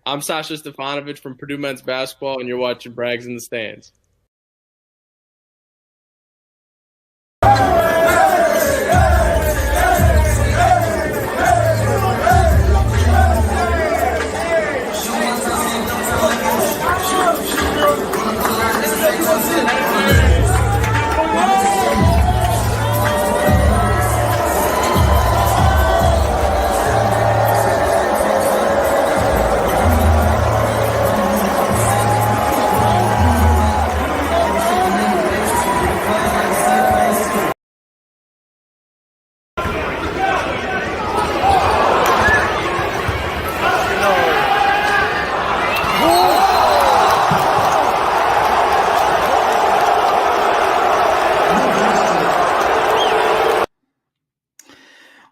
I'm Sasha Stefanovic from Purdue Men's Basketball, and you're watching Brags in the Stands.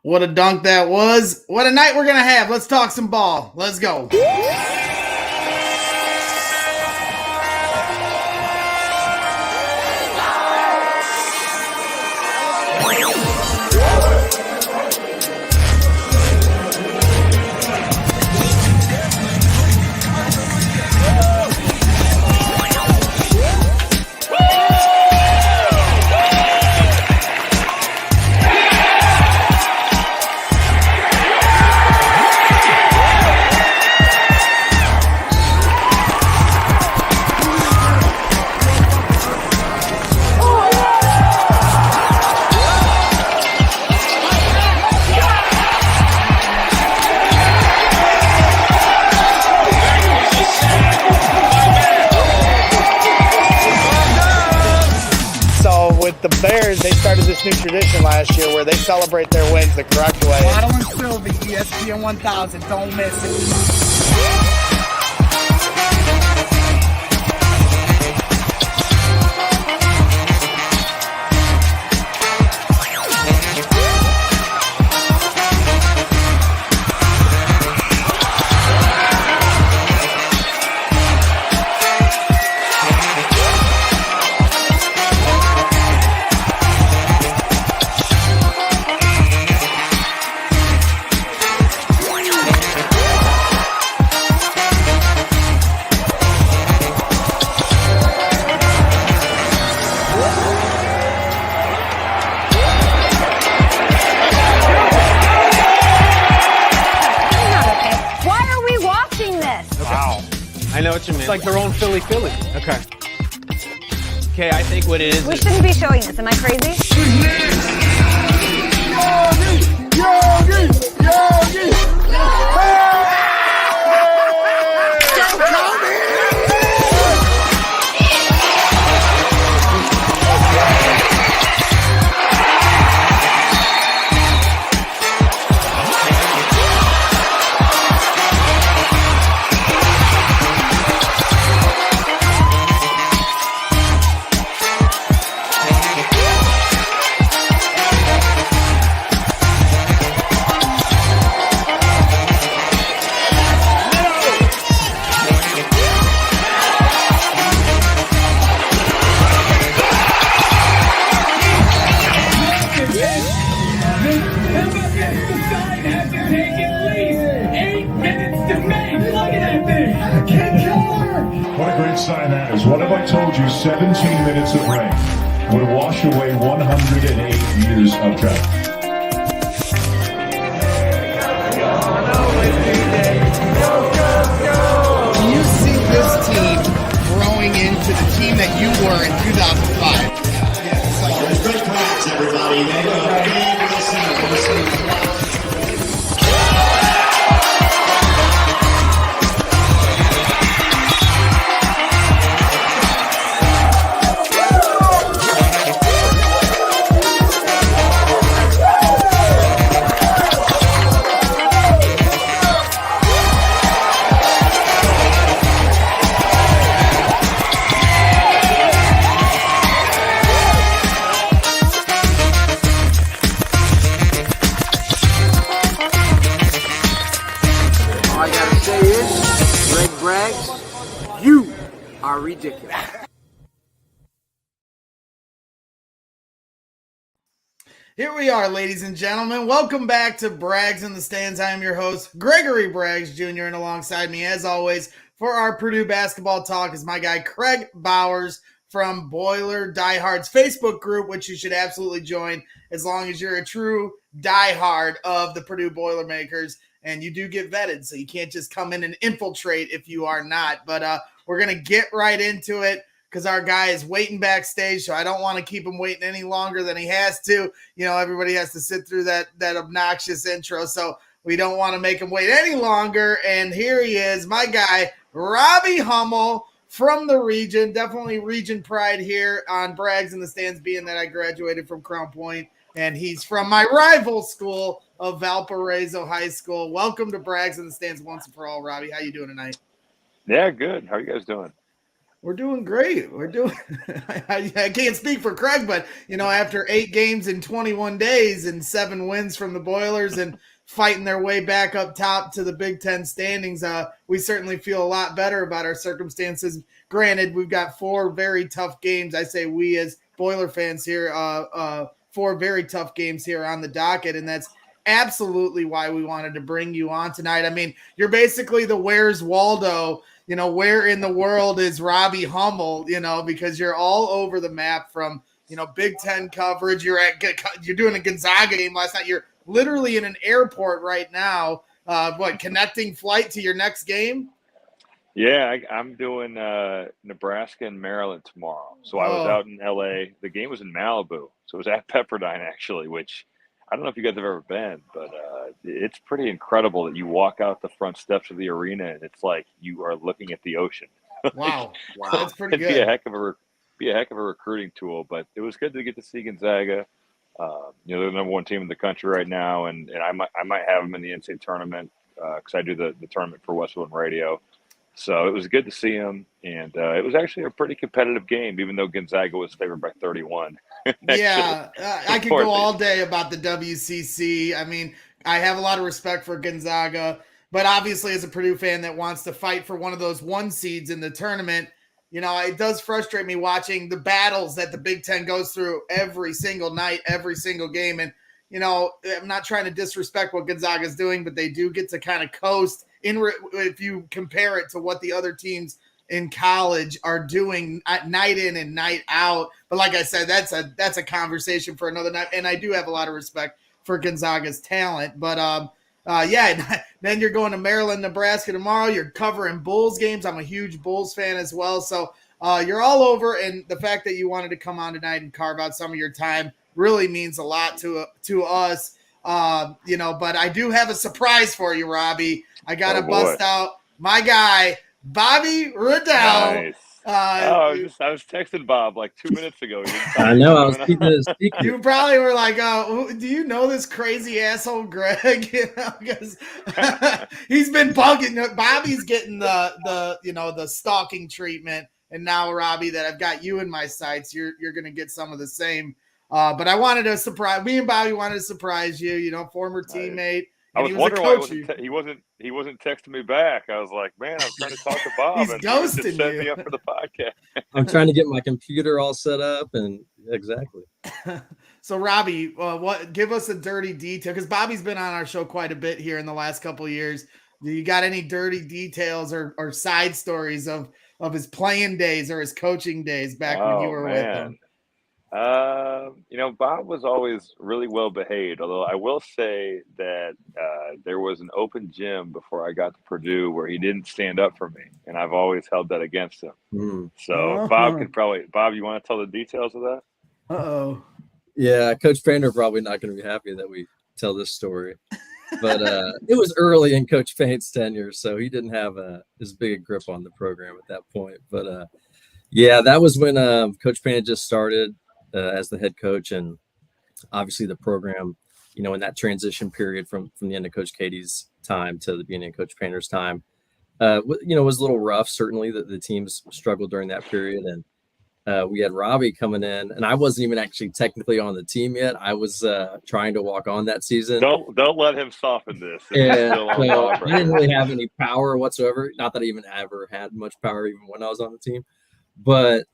What a dunk that was. What a night we're going to have. Let's talk some ball. Let's go. The Bears, they started this new tradition last year where they celebrate their wins the correct way. Waddle and Sylvie, ESPN 1000, don't miss it. I know what you mean. It's like their own Philly. Okay. Okay, I think what it is. We shouldn't be showing this. Am I crazy? What a great sign that is. What if I told you 17 minutes of rain would wash away 108 years of drought? Do you see this team growing into the team that you were in 2005? Great practice, everybody. You are ridiculous. Here we are, ladies and gentlemen. Welcome back to Braggs in the Stands. I am your host, Gregory Braggs Jr., and alongside me, as always, for our Purdue basketball talk is my guy, Craig Bowers from Boiler Diehards Facebook group, which you should absolutely join as long as you're a true diehard of the Purdue Boilermakers, and you do get vetted, so you can't just come in and infiltrate if you are not. But we're going to get right into it, because our guy is waiting backstage, so I don't want to keep him waiting any longer than he has to. You know, everybody has to sit through that obnoxious intro, so we don't want to make him wait any longer. And here he is, my guy, Robbie Hummel from the region. Definitely region pride here on Braggs in the Stands, being that I graduated from Crown Point, and he's from my rival school of Valparaiso High School. Welcome to Braggs in the Stands once and for all, Robbie. How you doing tonight? Yeah, good. How are you guys doing? We're doing great. We're doing I can't speak for Craig, but, you know, after 8 games in 21 days and 7 wins from the Boilers and fighting their way back up top to the Big Ten standings, we certainly feel a lot better about our circumstances. Granted, we've got 4 very tough games. I say we as Boiler fans here, 4 very tough games here on the docket, and that's absolutely why we wanted to bring you on tonight. I mean, you're basically the Where's Waldo. You know, where in the world is Robbie Hummel, you know, because you're all over the map from, you know, Big Ten coverage. You're doing a Gonzaga game last night. You're literally in an airport right now. Connecting flight to your next game? Yeah, I'm doing Nebraska and Maryland tomorrow. So I was out in L.A. The game was in Malibu. So it was at Pepperdine, actually, which I don't know if you guys have ever been, but it's pretty incredible that you walk out the front steps of the arena and it's like you are looking at the ocean. Wow, that's pretty good. It'd be a heck of a recruiting tool, but it was good to get to see Gonzaga. You know, they're the number 1 team in the country right now, and I might have them in the NCAA tournament because I do the tournament for Westwood Radio. So it was good to see him, and it was actually a pretty competitive game, even though Gonzaga was favored by 31. Yeah, I could go all day about the WCC. I mean, I have a lot of respect for Gonzaga, but obviously as a Purdue fan that wants to fight for one of those 1 seeds in the tournament, you know, it does frustrate me watching the battles that the Big Ten goes through every single night, every single game. And, you know, I'm not trying to disrespect what Gonzaga is doing, but they do get to kind of coast if you compare it to what the other teams in college are doing night in and night out. But like I said, that's a conversation for another night. And I do have a lot of respect for Gonzaga's talent. But yeah, then you're going to Maryland, Nebraska tomorrow. You're covering Bulls games. I'm a huge Bulls fan as well. So you're all over. And the fact that you wanted to come on tonight and carve out some of your time really means a lot to us. You know, but I do have a surprise for you, Robbie. I got to bust out my guy, Bobby Riddell. Nice. I was texting Bob like 2 minutes ago. I know. I was keeping it a secret. You probably were like, "Oh, do you know this crazy asshole Greg?" You know, because he's been bugging. Bobby's getting the stalking treatment, and now Robbie, that I've got you in my sights, you're going to get some of the same. But I wanted to surprise. Me and Bobby wanted to surprise you. You know, former teammate. I was wondering why he wasn't texting me back. I was like, man, I'm trying to talk to Bob. He's and ghosting he set you. me up for the podcast. I'm trying to get my computer all set up, and exactly. So, Robbie, give us a dirty detail, because Bobby's been on our show quite a bit here in the last couple of years. Do you got any dirty details or side stories of his playing days or his coaching days back when you were with him? You know, Bob was always really well behaved, although I will say that there was an open gym before I got to Purdue where he didn't stand up for me, and I've always held that against him. So Bob, you want to tell the details of that? Uh-oh. Yeah, Coach Painter probably not going to be happy that we tell this story. But it was early in Coach Paint's tenure, so he didn't have as big a grip on the program at that point. But, yeah, that was when Coach Paint had just started as the head coach, and obviously the program, you know, in that transition period from the end of Coach Katie's time to the beginning of Coach Painter's time, you know, was a little rough. Certainly the teams struggled during that period, and we had Robbie coming in, and I wasn't even actually technically on the team yet. I was trying to walk on that season. Don't let him soften this. And so I didn't really have any power whatsoever. Not that I even ever had much power even when I was on the team. But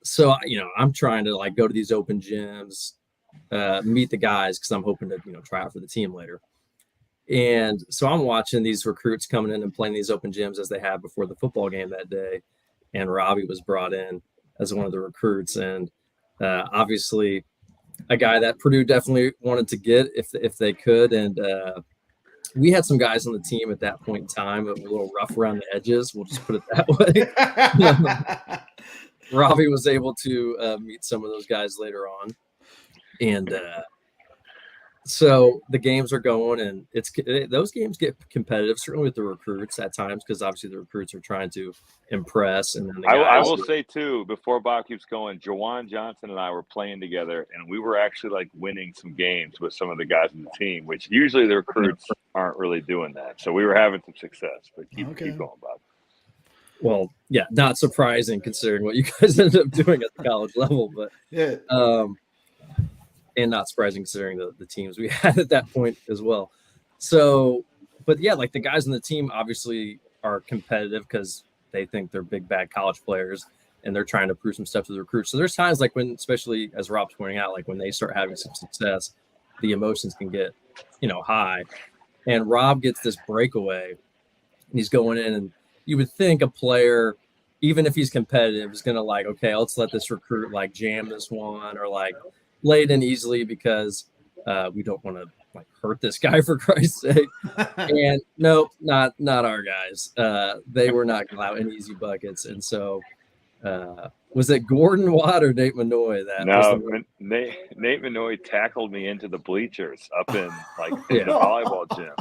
so, you know, I'm trying to like go to these open gyms, meet the guys because I'm hoping to try out for the team later. And so I'm watching these recruits coming in and playing these open gyms as they have before the football game that day. And Robbie was brought in as one of the recruits, and obviously a guy that Purdue definitely wanted to get if they could. And we had some guys on the team at that point in time that were a little rough around the edges. We'll just put it that way. Robbie was able to meet some of those guys later on. And so the games are going, and those games get competitive, certainly with the recruits at times, because obviously the recruits are trying to impress. And then I will say too, before Bob keeps going, Jawan Johnson and I were playing together, and we were actually like winning some games with some of the guys on the team, which usually the recruits aren't really doing that. So we were having some success. But keep going, Bob. Well, yeah, not surprising considering what you guys ended up doing at the college level, but yeah. And not surprising considering the teams we had at that point as well. So, but yeah, like the guys on the team obviously are competitive because they think they're big, bad college players and they're trying to prove some stuff to the recruits. So there's times like when, especially as Rob's pointing out, like when they start having some success, the emotions can get, high. And Rob gets this breakaway and he's going in, and you would think a player, even if he's competitive, is going to like, okay, let's let this recruit like jam this one or like lay it in easily because we don't want to like hurt this guy for Christ's sake. And no, not our guys. They were not going to allow any easy buckets. And so was it Gordon Watt or Nate Manoy? Nate Manoy tackled me into the bleachers up in the volleyball gym.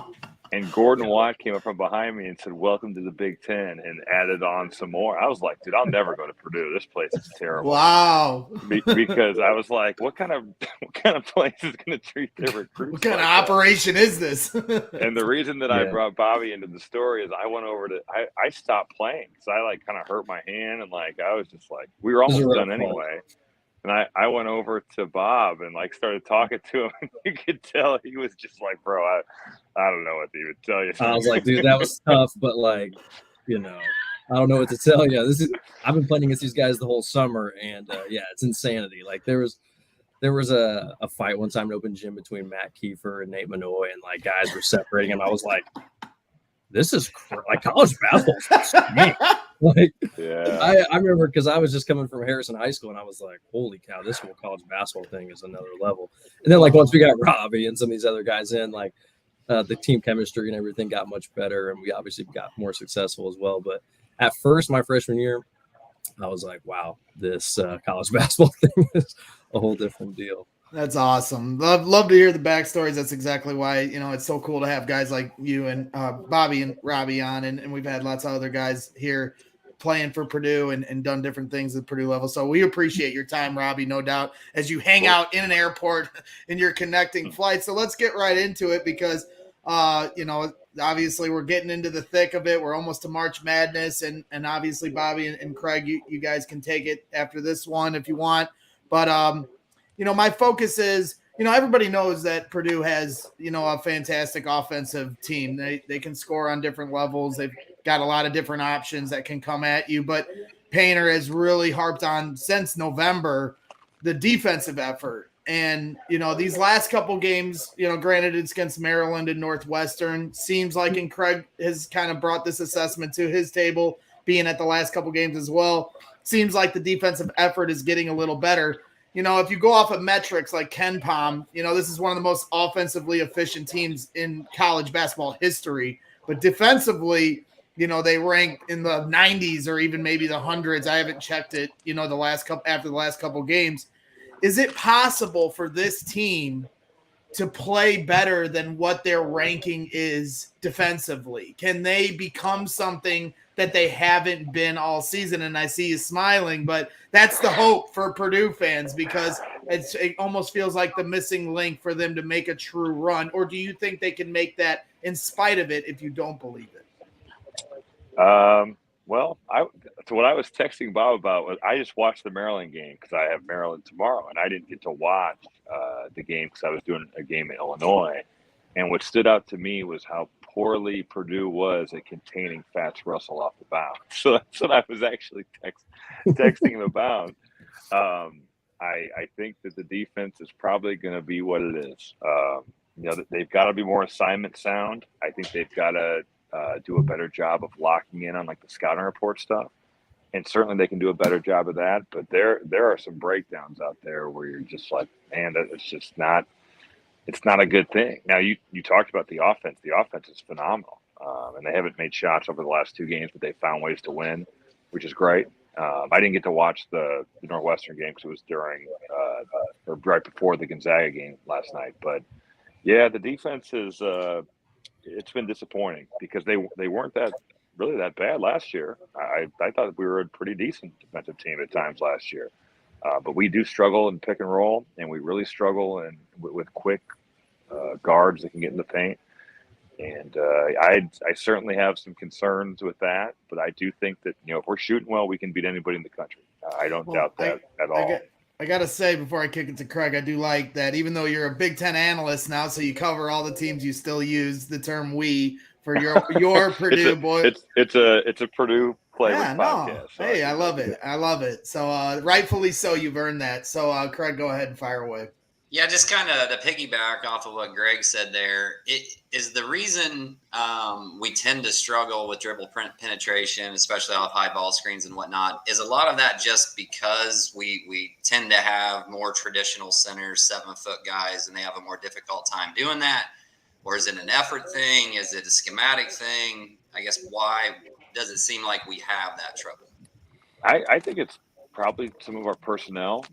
And Gordon Watt came up from behind me and said, "Welcome to the Big Ten," and added on some more. I was like, dude, I'll never go to Purdue. This place is terrible. Wow. Because I was like, what kind of place is going to treat their recruits? What kind of operation is this? And the reason that I brought Bobby into the story is I went over to I stopped playing because I like kind of hurt my hand, and like I was just like, we were almost done anyway. And I went over to Bob and like started talking to him, and you could tell he was just like, bro, I don't know what to even tell you. I was like, dude, that was tough, but like, I don't know what to tell you. I've been playing against these guys the whole summer, and it's insanity. Like there was a fight one time in open gym between Matt Kiefer and Nate Manoy, and like guys were separating, and I was like, this is like college basketball. Like, I remember because I was just coming from Harrison High School, and I was like, holy cow, this whole college basketball thing is another level. And then like once we got Robbie and some of these other guys in, like the team chemistry and everything got much better, and we obviously got more successful as well. But at first, my freshman year, I was like, wow, this college basketball thing is a whole different deal. That's awesome. Love to hear the backstories. That's exactly why, it's so cool to have guys like you and Bobby and Robbie on. And we've had lots of other guys here playing for Purdue and done different things at Purdue level. So we appreciate your time, Robbie, no doubt, as you hang out in an airport and you're connecting flights. So let's get right into it because, obviously we're getting into the thick of it. We're almost to March Madness. And obviously, Bobby and Craig, you guys can take it after this one if you want. But, my focus is, everybody knows that Purdue has, a fantastic offensive team. They can score on different levels. They've got a lot of different options that can come at you. But Painter has really harped on since November the defensive effort. And, these last couple games, granted it's against Maryland and Northwestern, seems like, and Craig has kind of brought this assessment to his table, being at the last couple games as well, seems like the defensive effort is getting a little better. If you go off of metrics like Ken Pom, this is one of the most offensively efficient teams in college basketball history. But defensively, they rank in the 90s or even maybe the hundreds. I haven't checked it, after the last couple games. Is it possible for this team to play better than what their ranking is defensively? Can they become something that they haven't been all season? And I see you smiling, but that's the hope for Purdue fans because it almost feels like the missing link for them to make a true run. Or do you think they can make that in spite of it if you don't believe it? So what I was texting Bob about was I just watched the Maryland game because I have Maryland tomorrow, and I didn't get to watch the game because I was doing a game in Illinois. And what stood out to me was how poorly Purdue was at containing Fats Russell off the bounce. So that's what I was actually texting him about. I think that the defense is probably going to be what it is. They've got to be more assignment sound. I think they've got to do a better job of locking in on like the scouting report stuff. And certainly they can do a better job of that. But there are some breakdowns out there where you're just like, man, it's not a good thing. Now, you talked about the offense. The offense is phenomenal. And they haven't made shots over the last 2 games, but they found ways to win, which is great. I didn't get to watch the Northwestern game because it was during or right before the Gonzaga game last night. But, yeah, the defense is it's been disappointing because they weren't really that bad last year. I thought we were a pretty decent defensive team at times last year. But we do struggle in pick and roll, and we really struggle with quick guards that can get in the paint. And I certainly have some concerns with that, but I do think that, if we're shooting well, we can beat anybody in the country. I don't doubt that at all. I got to say, before I kick it to Craig, I do like that even though you're a Big Ten analyst now, so you cover all the teams, you still use the term "we" for your Purdue boy. It's a Purdue podcast. So hey, I love it. I love it. So rightfully so, you've earned that. So Craig, go ahead and fire away. Yeah, just kind of to piggyback off of what Greg said there, it is the reason we tend to struggle with dribble penetration, especially off high ball screens and whatnot, is a lot of that just because we tend to have more traditional centers, 7-foot guys, and they have a more difficult time doing that. Or is it an effort thing? Is it a schematic thing? I guess why does it seem like we have that trouble? I think it's probably some of our personnel.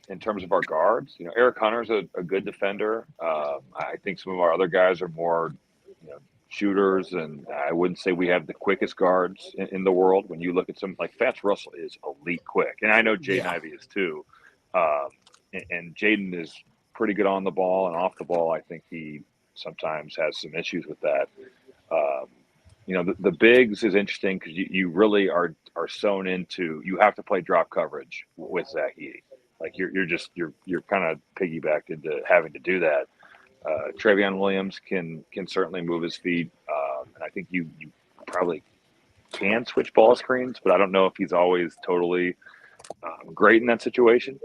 In terms of our guards, Eric Hunter's a good defender. I think some of our other guys are more, shooters, and I wouldn't say we have the quickest guards in the world. When you look at some like Fats Russell is elite quick, and I know Jaden Ivey is too. And Jaden is pretty good on the ball and off the ball. I think he sometimes has some issues with that. The bigs is interesting because you really are sewn into. You have to play drop coverage with Zach Edey. Like you're kind of piggybacked into having to do that. Travion Williams can certainly move his feet, and I think you probably can switch ball screens, but I don't know if he's always totally great in that situation.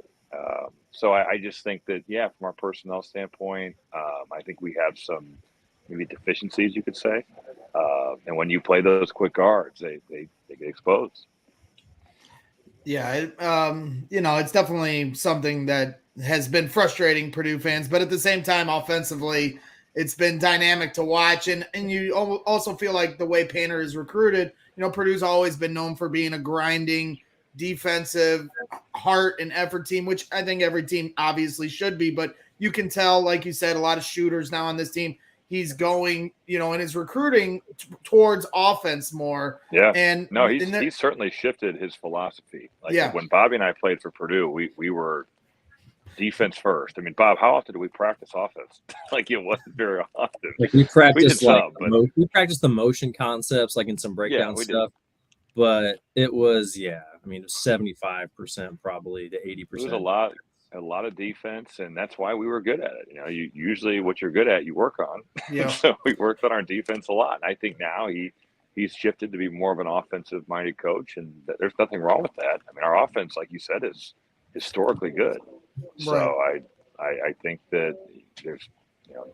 So I just think that from our personnel standpoint, I think we have some maybe deficiencies, you could say. And when you play those quick guards, they get exposed. Yeah, it's definitely something that has been frustrating Purdue fans, but at the same time, offensively, it's been dynamic to watch. And you also feel like the way Painter is recruited, Purdue's always been known for being a grinding defensive heart and effort team, which I think every team obviously should be. But you can tell, like you said, a lot of shooters now on this team. He's going, in his recruiting towards offense more. Yeah. And he's certainly shifted his philosophy. When Bobby and I played for Purdue, we were defense first. I mean, Bob, how often do we practice offense? It wasn't very often. We practiced we practiced the motion concepts, in some breakdown stuff. But it was, it was 75% probably to 80%. It was a lot of defense, and that's why we were good at it. You usually what you're good at, you work on. Yeah. So we worked on our defense a lot. And I think now he's shifted to be more of an offensive-minded coach, and there's nothing wrong with that. I mean, our offense, like you said, is historically good. Right. So I think that there's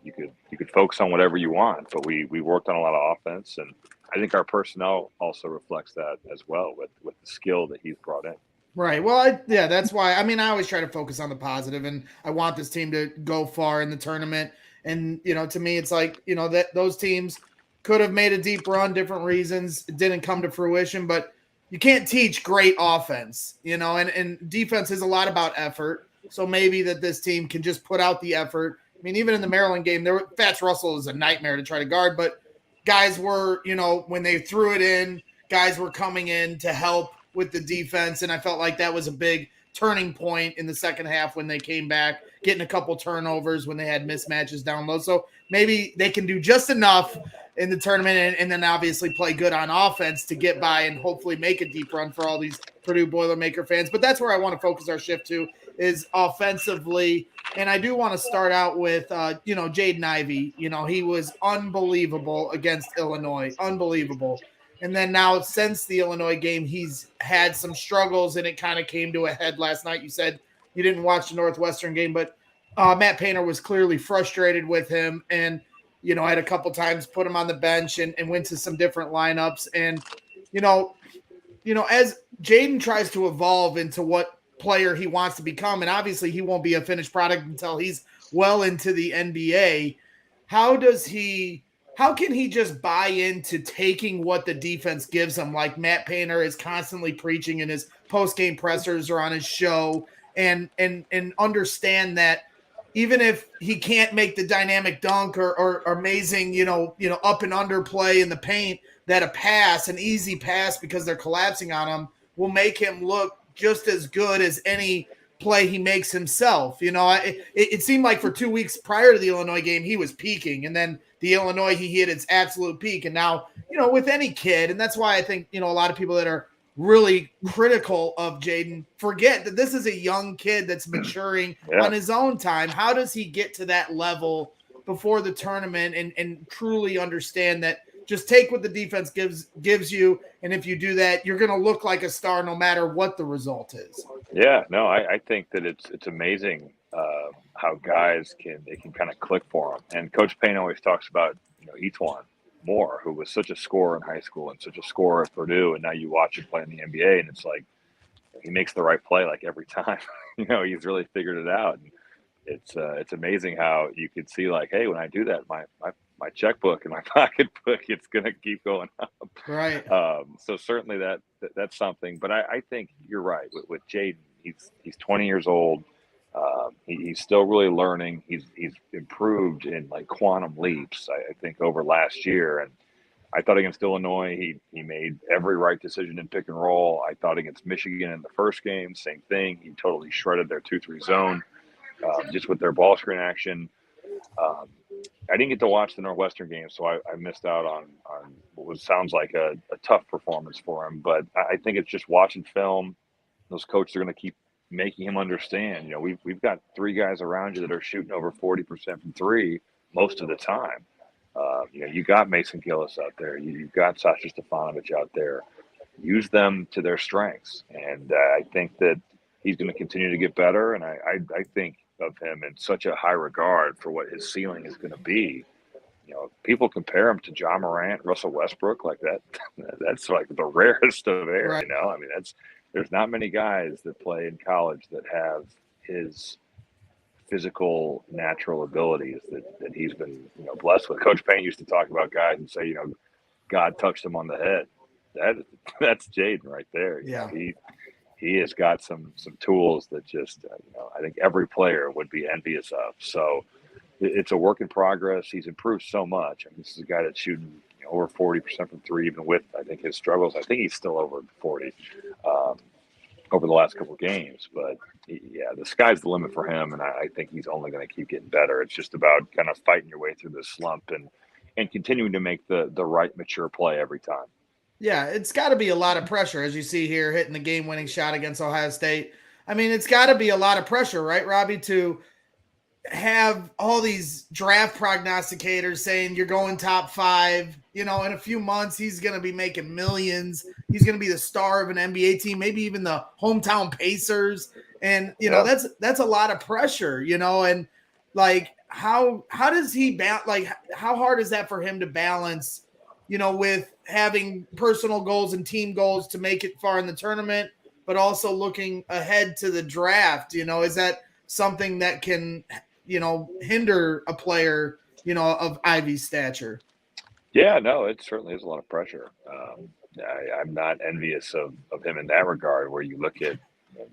you could focus on whatever you want, but we worked on a lot of offense, and I think our personnel also reflects that as well with the skill that he's brought in. Right. Well, that's why. I mean, I always try to focus on the positive, and I want this team to go far in the tournament. And, to me, it's like, that those teams could have made a deep run, different reasons. It didn't come to fruition, but you can't teach great offense, and defense is a lot about effort. So maybe that this team can just put out the effort. I mean, even in the Maryland game, Fats Russell is a nightmare to try to guard, but guys were, when they threw it in, guys were coming in to help with the defense, and I felt like that was a big turning point in the second half when they came back, getting a couple turnovers when they had mismatches down low. So maybe they can do just enough in the tournament and then obviously play good on offense to get by and hopefully make a deep run for all these Purdue Boilermaker fans. But that's where I want to focus our shift to is offensively. And I do want to start out with, Jaden Ivey. He was unbelievable against Illinois. Unbelievable. And then now since the Illinois game, he's had some struggles, and it kind of came to a head last night. You said you didn't watch the Northwestern game, but Matt Painter was clearly frustrated with him, and had a couple times put him on the bench and went to some different lineups. And as Jaden tries to evolve into what player he wants to become, and obviously he won't be a finished product until he's well into the NBA. How can he just buy into taking what the defense gives him, like Matt Painter is constantly preaching in his post-game pressers or on his show, and understand that even if he can't make the dynamic dunk or amazing, up and under play in the paint, that an easy pass because they're collapsing on him, will make him look just as good as any play he makes himself. It seemed like for 2 weeks prior to the Illinois game, he was peaking, and then the Illinois, he hit its absolute peak. And now, with any kid, and that's why I think, a lot of people that are really critical of Jaden forget that this is a young kid that's maturing on his own time. How does he get to that level before the tournament and truly understand that just take what the defense gives you, and if you do that, you're going to look like a star no matter what the result is? Yeah, no, I think that it's amazing how guys can kind of click for them. And Coach Payne always talks about Etwan Moore, who was such a scorer in high school and such a scorer at Purdue, and now you watch him play in the NBA, and it's like he makes the right play like every time. He's really figured it out. And it's amazing how you could see like, hey, when I do that, my checkbook and my pocketbook, it's gonna keep going up. Right. So certainly that's something. But I think you're right with Jaden. He's 20 years old. He's still really learning. He's improved in like quantum leaps, I think, over last year. And I thought against Illinois, he made every right decision in pick and roll. I thought against Michigan in the first game, same thing. He totally shredded their 2-3 zone just with their ball screen action. I didn't get to watch the Northwestern game, so I missed out on what sounds like a tough performance for him. But I think it's just watching film. Those coaches are going to keep making him understand. We've got three guys around you that are shooting over 40% from three most of the time. You got Mason Gillis out there. You've got Sasha Stefanovic out there. Use them to their strengths. And I think that he's going to continue to get better. And I think of him in such a high regard for what his ceiling is going to be. People compare him to John Morant, Russell Westbrook, like that. That's like the rarest of air, Right. I mean, there's not many guys that play in college that have his physical, natural abilities that he's been, blessed with. Coach Payne used to talk about guys and say, God touched him on the head. That's Jaden right there. Yeah. He has got some tools that just, I think every player would be envious of. So it's a work in progress. He's improved so much. I mean, this is a guy that's shooting over 40% from three, even with, I think, his struggles. I think he's still over 40 over the last couple of games. But, yeah, the sky's the limit for him, and I think he's only going to keep getting better. It's just about kind of fighting your way through this slump and continuing to make the right mature play every time. Yeah, it's got to be a lot of pressure, as you see here, hitting the game-winning shot against Ohio State. I mean, it's got to be a lot of pressure, right, Robbie, to have all these draft prognosticators saying you're going top 5. In a few months, he's going to be making millions. He's going to be the star of an NBA team, maybe even the hometown Pacers. And, that's a lot of pressure, and like, how does he how hard is that for him to balance, with having personal goals and team goals to make it far in the tournament, but also looking ahead to the draft? Is that something that can, hinder a player, of Ivy's stature? Yeah, no, it certainly is a lot of pressure. I'm not envious of him in that regard, where you look at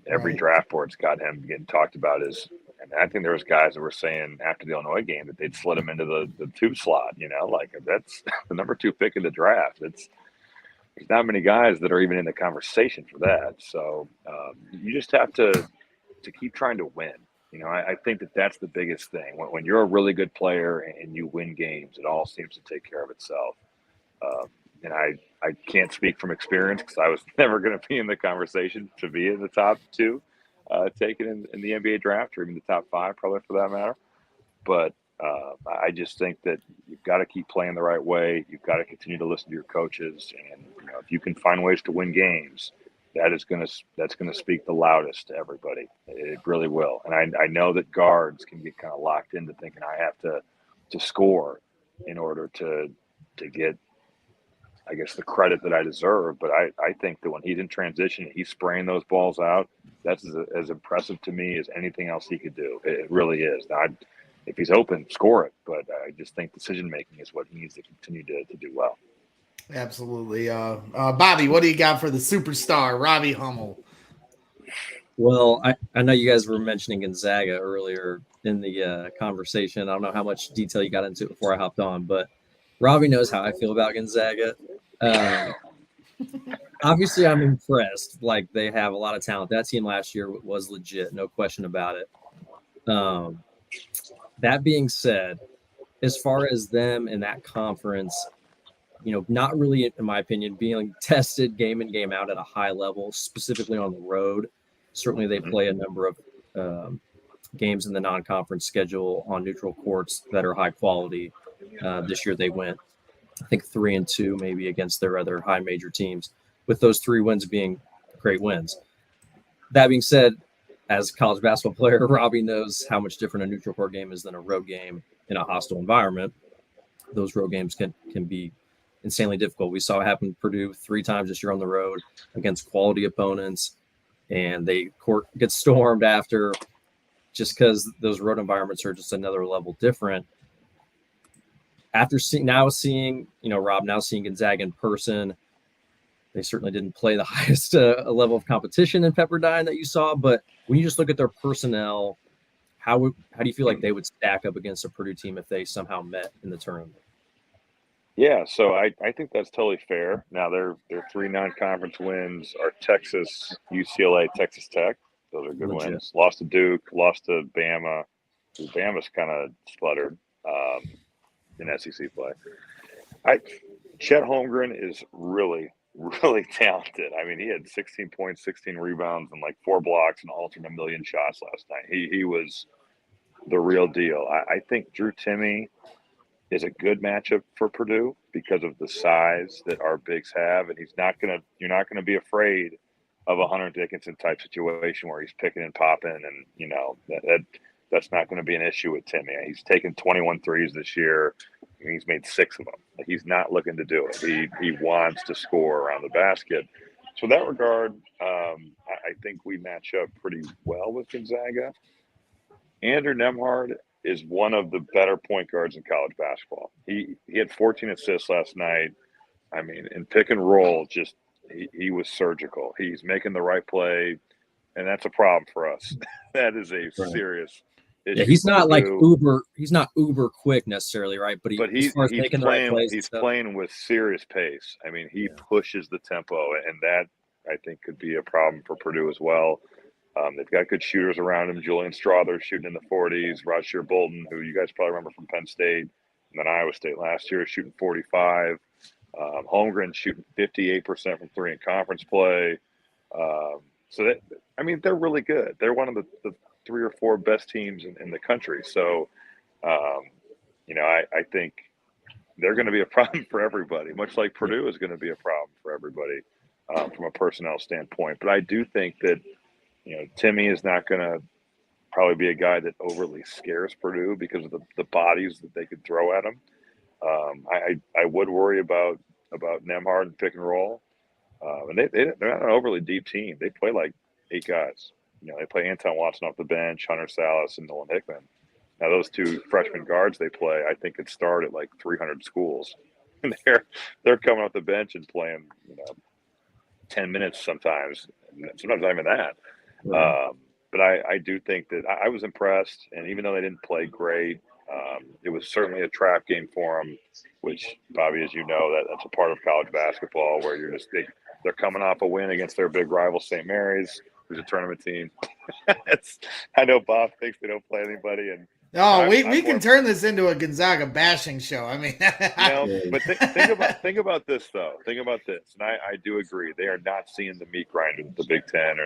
every draft board's got him getting talked about as, and I think there was guys that were saying after the Illinois game that they'd slid him into the 2 slot, like that's the number 2 pick in the draft. There's not many guys that are even in the conversation for that. So you just have to keep trying to win. I think that's the biggest thing. When you're a really good player and you win games, it all seems to take care of itself. And I can't speak from experience because I was never going to be in the conversation to be in the top 2 taken in the NBA draft, or even the top 5, probably for that matter. But I just think that you've got to keep playing the right way. You've got to continue to listen to your coaches, and if you can find ways to win games, that's going to speak the loudest to everybody. It really will. And I know that guards can get kind of locked into thinking I have to score in order to get, I guess, the credit that I deserve. But I think that when he's in transition, he's spraying those balls out. That's as impressive to me as anything else he could do. It really is. Now, if he's open, score it. But I just think decision-making is what he needs to continue to do well. Absolutely. Bobby, what do you got for the superstar, Robbie Hummel? Well, I know you guys were mentioning Gonzaga earlier in the conversation. I don't know how much detail you got into it before I hopped on, but Robbie knows how I feel about Gonzaga. Obviously, I'm impressed. Like, they have a lot of talent. That team last year was legit, no question about it. That being said, as far as them in that conference, not really, in my opinion, being tested game in, game out at a high level, specifically on the road. Certainly, they play a number of games in the non-conference schedule on neutral courts that are high quality. This year, they went, I think, 3-2 maybe against their other high major teams, with those 3 wins being great wins. That being said, as a college basketball player, Robbie knows how much different a neutral court game is than a road game in a hostile environment. Those road games can be insanely difficult. We saw it happen to Purdue 3 times this year on the road against quality opponents, and they court gets stormed after, just because those road environments are just another level different. After seeing Rob now seeing Gonzaga in person, they certainly didn't play the highest level of competition in Pepperdine that you saw. But when you just look at their personnel, how do you feel like they would stack up against a Purdue team if they somehow met in the tournament? Yeah, so I think that's totally fair. Now, their 3 non-conference wins are Texas, UCLA, Texas Tech. Those are good wins. Lost to Duke, lost to Bama. Bama's kind of spluttered in SEC play. Chet Holmgren is really, really talented. I mean, he had 16 points, 16 rebounds, and like 4 blocks and alternate a million shots last night. He was the real deal. I think Drew Timme is a good matchup for Purdue because of the size that our bigs have, and you're not gonna be afraid of a Hunter Dickinson type situation where he's picking and popping, and that's not going to be an issue with Timme. He's taken 21 threes this year, and he's made 6 of them. He's not looking to do it. He wants to score around the basket. So in that regard, I think we match up pretty well with Gonzaga. Andrew Nembhard is one of the better point guards in college basketball. He had 14 assists last night. I mean, in pick and roll, he was surgical. He's making the right play, and that's a problem for us. That is a serious issue. Yeah, he's not like uber. He's not uber quick necessarily, right? But he's making the right plays. He's playing with serious pace. I mean, he pushes the tempo, and that I think could be a problem for Purdue as well. They've got good shooters around him. Julian Strother shooting in the 40s. Rasheer Bolton, who you guys probably remember from Penn State and then Iowa State last year, shooting 45. Holmgren shooting 58% from 3 in conference play. They're really good. They're one of the 3 or 4 best teams in the country. So, I think they're going to be a problem for everybody, much like Purdue is going to be a problem for everybody from a personnel standpoint. But I do think that, Timme is not going to probably be a guy that overly scares Purdue because of the bodies that they could throw at him. I would worry about Nembhard and pick and roll. And they're not an overly deep team. They play like 8 guys. They play Anton Watson off the bench, Hunter Salas, and Nolan Hickman. Now, those 2 freshman guards they play, I think, could start at like 300 schools. And they're coming off the bench and playing, 10 minutes sometimes not even that. Right. But I do think that I was impressed, and even though they didn't play great, it was certainly a trap game for them, which, Bobby, as you know, that's a part of college basketball where they're coming off a win against their big rival, St. Mary's, who's a tournament team. I know Bob thinks they don't play anybody, and we can turn this into a Gonzaga bashing show. I mean, but think about this though. Think about this, and I do agree. They are not seeing the meat grinder that the Big Ten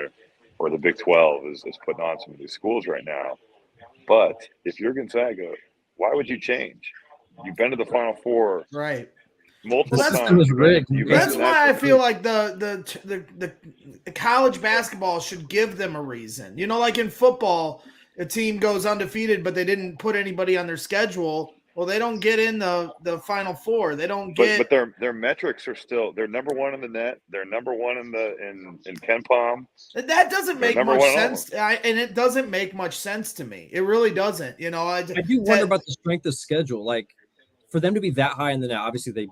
or the Big 12 is putting on some of these schools right now. But if you're Gonzaga, why would you change? You've been to the Final Four, right? multiple The system times. is rigged. That's why I feel like the college basketball should give them a reason. You know, like in football, a team goes undefeated, but they didn't put anybody on their schedule. Well, they don't get in the Final Four. They don't get. But their metrics are still. They're number one in the net. They're number one in Ken Palm. That doesn't make much sense, and it doesn't make much sense to me. It really doesn't. You know, I do wonder about the strength of schedule. Like for them to be that high in the net, obviously they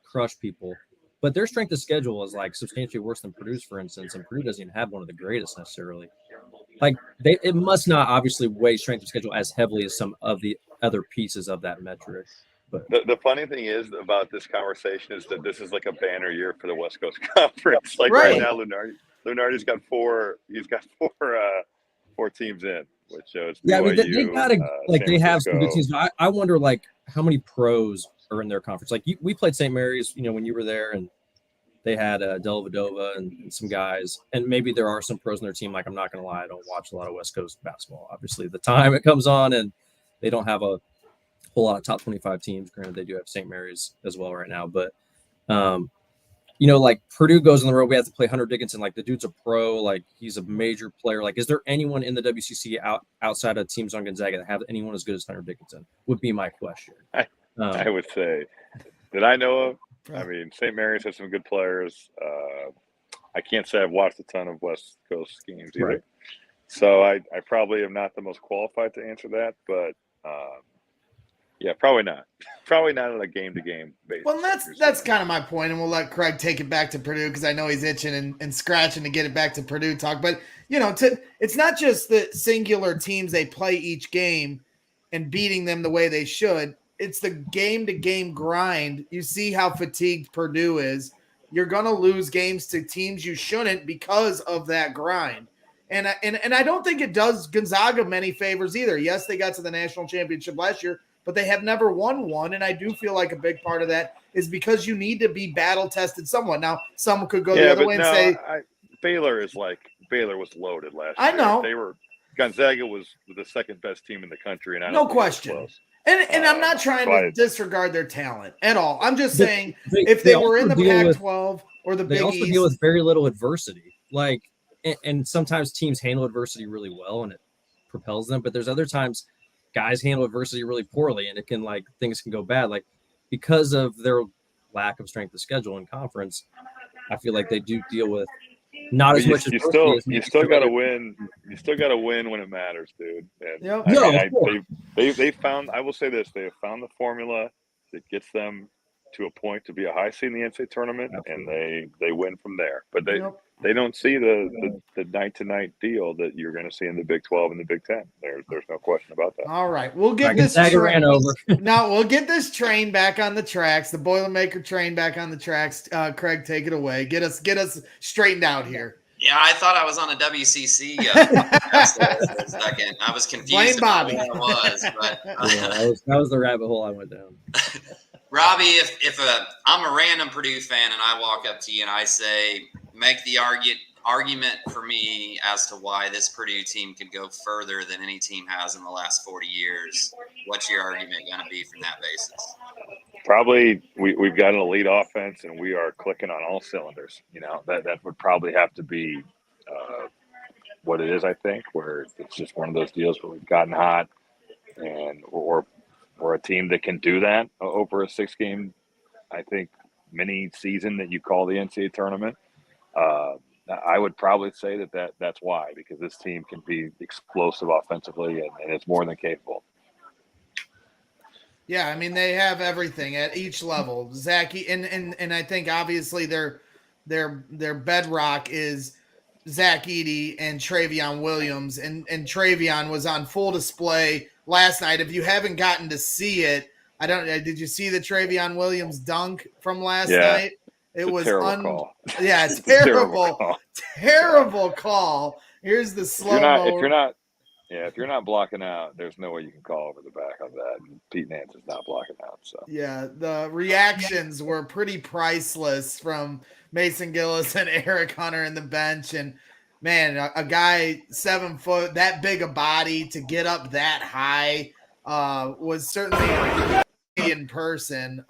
crush people, but their strength of schedule is like substantially worse than Purdue's, for instance. And Purdue doesn't even have one of the greatest necessarily. Like it must not obviously weigh strength of schedule as heavily as some of the other pieces of that metric. But the funny thing is about this conversation is that this is like a banner year for the West Coast Conference. Like right now, Lunardi's got four. He's got four teams in, which shows. Yeah, BYU, they gotta like San they have Francisco. some good teams. I wonder like how many pros are in their conference. Like we played St. Mary's, you know, when you were there, and they had Dellavedova and some guys, and maybe there are some pros in their team. Like I'm not gonna lie, I don't watch a lot of West Coast basketball. Obviously, the time it comes on, and they don't have a whole lot of top 25 teams. Granted, they do have St. Mary's as well right now, but you know, like Purdue goes on the road. We have to play Hunter Dickinson. Like the dude's a pro. Like he's a major player. Like, is there anyone in the WCC outside of teams on Gonzaga that have anyone as good as Hunter Dickinson? Would be my question. I would say that I know of. I mean, St. Mary's has some good players. I can't say I've watched a ton of West Coast games either. Right. So I probably am not the most qualified to answer that, but yeah, probably not. Probably not on a game-to-game basis. Well, that's kind of my point, and we'll let Craig take it back to Purdue because I know he's itching and scratching to get it back to Purdue talk. But, you know, it's not just the singular teams they play each game and beating them the way they should. It's the game-to-game grind. You see how fatigued Purdue is. You're going to lose games to teams you shouldn't because of that grind. And I don't think it does Gonzaga many favors either. Yes, they got to the national championship last year, but they have never won one. And I do feel like a big part of that is because you need to be battle-tested somewhat. Now, someone could go the other way and say Baylor was loaded last year. I know. Gonzaga was the second best team in the country, and I don't no think question. it was close. And I'm not trying to disregard their talent at all. I'm just saying if they were in the Pac-12 or the Big East. They also deal with very little adversity. Like, and sometimes teams handle adversity really well and it propels them. But there's other times guys handle adversity really poorly and things can go bad. Like because of their lack of strength of schedule in conference, I feel like they do deal with not as much. You still got to win. You still got to win when it matters, dude. And they found. I will say this: they have found the formula that gets them to a point to be a high seed in the NCAA tournament, and they win from there. But they don't see the night-to-night deal that you're going to see in the Big 12 and the Big 10. There's no question about that. All right, we'll get this train over. Now we'll get this train back on the tracks. The Boilermaker train back on the tracks. Craig, take it away. Get us straightened out here. Yeah, I thought I was on a WCC for a second. I was confused. Blame Bobby. What I was, but that was the rabbit hole I went down. Robbie, if I'm a random Purdue fan and I walk up to you and I say, make the argument for me as to why this Purdue team could go further than any team has in the last 40 years, what's your argument going to be from that basis? Probably we've got an elite offense and we are clicking on all cylinders. You know, that would probably have to be what it is, I think, where it's just one of those deals where we've gotten hot and we're a team that can do that over a 6-game, I think, mini season that you call the NCAA tournament. I would probably say that's why, because this team can be explosive offensively and it's more than capable. Yeah, I mean, they have everything at each level. Zach, and I think obviously their bedrock is Zach Edey and Travion Williams, and Travion was on full display last night. If you haven't gotten to see it, did you see the Travion Williams dunk from last night? It was terrible. Yeah, terrible call. Here's the slow-mo. If you're not blocking out, there's no way you can call over the back of that. Pete Nance is not blocking out. So yeah, the reactions were pretty priceless from Mason Gillis and Eric Hunter in the bench. And man, a guy 7 foot, that big a body to get up that high was certainly in person.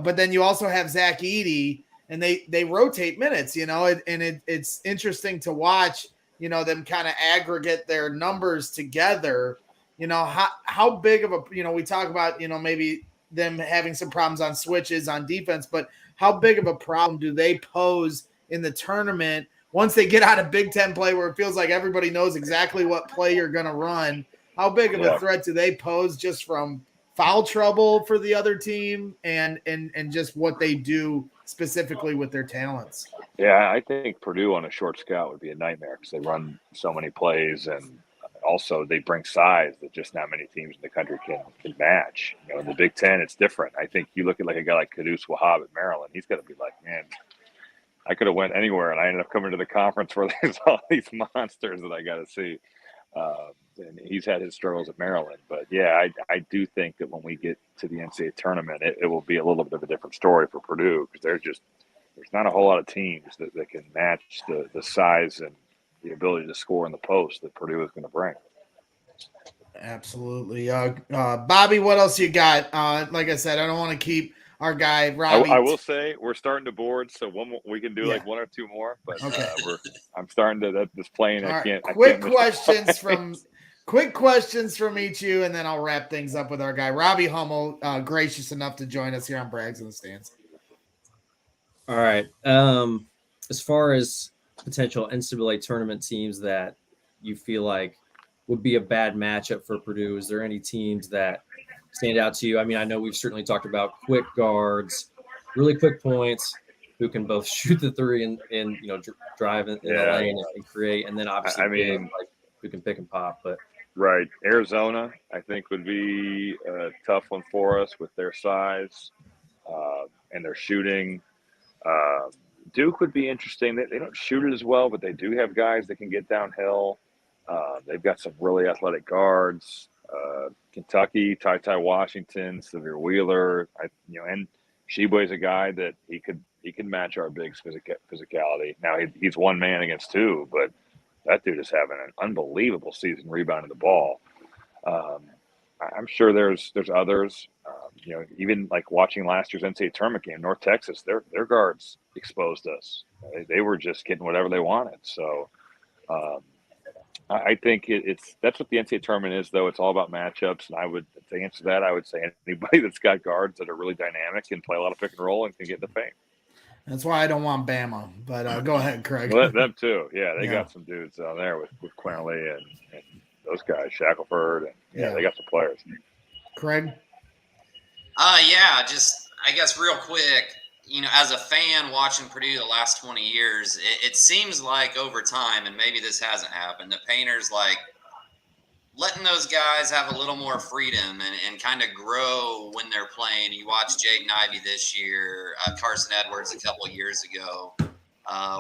but then you also have Zach Edey, and they rotate minutes, it's interesting to watch, them kind of aggregate their numbers together. How big of a, we talk about, maybe them having some problems on switches on defense, but how big of a problem do they pose in the tournament once they get out of Big Ten play where it feels like everybody knows exactly what play you're going to run? How big of a threat do they pose just from foul trouble for the other team and just what they do specifically with their talents? Yeah, I think Purdue on a short scout would be a nightmare because they run so many plays, and also they bring size that just not many teams in the country can match. In the Big Ten, it's different. I think you look at like a guy like Caduce Wahab at Maryland, he's got to be like, man, I could have went anywhere, and I ended up coming to the conference where there's all these monsters that I got to see. And he's had his struggles at Maryland. But, yeah, I do think that when we get to the NCAA tournament, it will be a little bit of a different story for Purdue because there's not a whole lot of teams that can match the size and the ability to score in the post that Purdue is going to bring. Absolutely. Bobby, what else you got? Like I said, I don't want to keep our guy Robbie. I will say we're starting to board, so we can do like one or two more. But okay. I'm starting to this plane. All I can't. Quick questions from each of you, and then I'll wrap things up with our guy Robbie Hummel, gracious enough to join us here on Brags in the Stands. All right. As far as potential NCAA tournament teams that you feel like would be a bad matchup for Purdue, is there any teams that stand out to you? I mean, I know we've certainly talked about quick guards, really quick points, who can both shoot the three and drive in the lane and create, and then obviously who can pick and pop. But right, Arizona, I think would be a tough one for us with their size and their shooting. Duke would be interesting. They don't shoot it as well, but they do have guys that can get downhill. They've got some really athletic guards. Kentucky, Ty Washington, Severe Wheeler, and Sheboy's a guy that he can match our big physicality. Now he's one man against two, but that dude is having an unbelievable season rebounding the ball. I'm sure there's others. Even like watching last year's NCAA tournament game, North Texas, their guards exposed us. They were just getting whatever they wanted. So I think that's what the NCAA tournament is, though. It's all about matchups. And to answer that, I would say anybody that's got guards that are really dynamic and play a lot of pick and roll and can get the fame. That's why I don't want Bama, but go ahead, Craig. Well, them too. Yeah, they got some dudes down there with Quinley and those guys, Shackelford, and they got some players. Craig? I guess real quick, as a fan watching Purdue the last 20 years, it seems like over time, and maybe this hasn't happened, the Painters letting those guys have a little more freedom and kind of grow when they're playing. You watch Jaden Ivey this year, Carson Edwards a couple of years ago,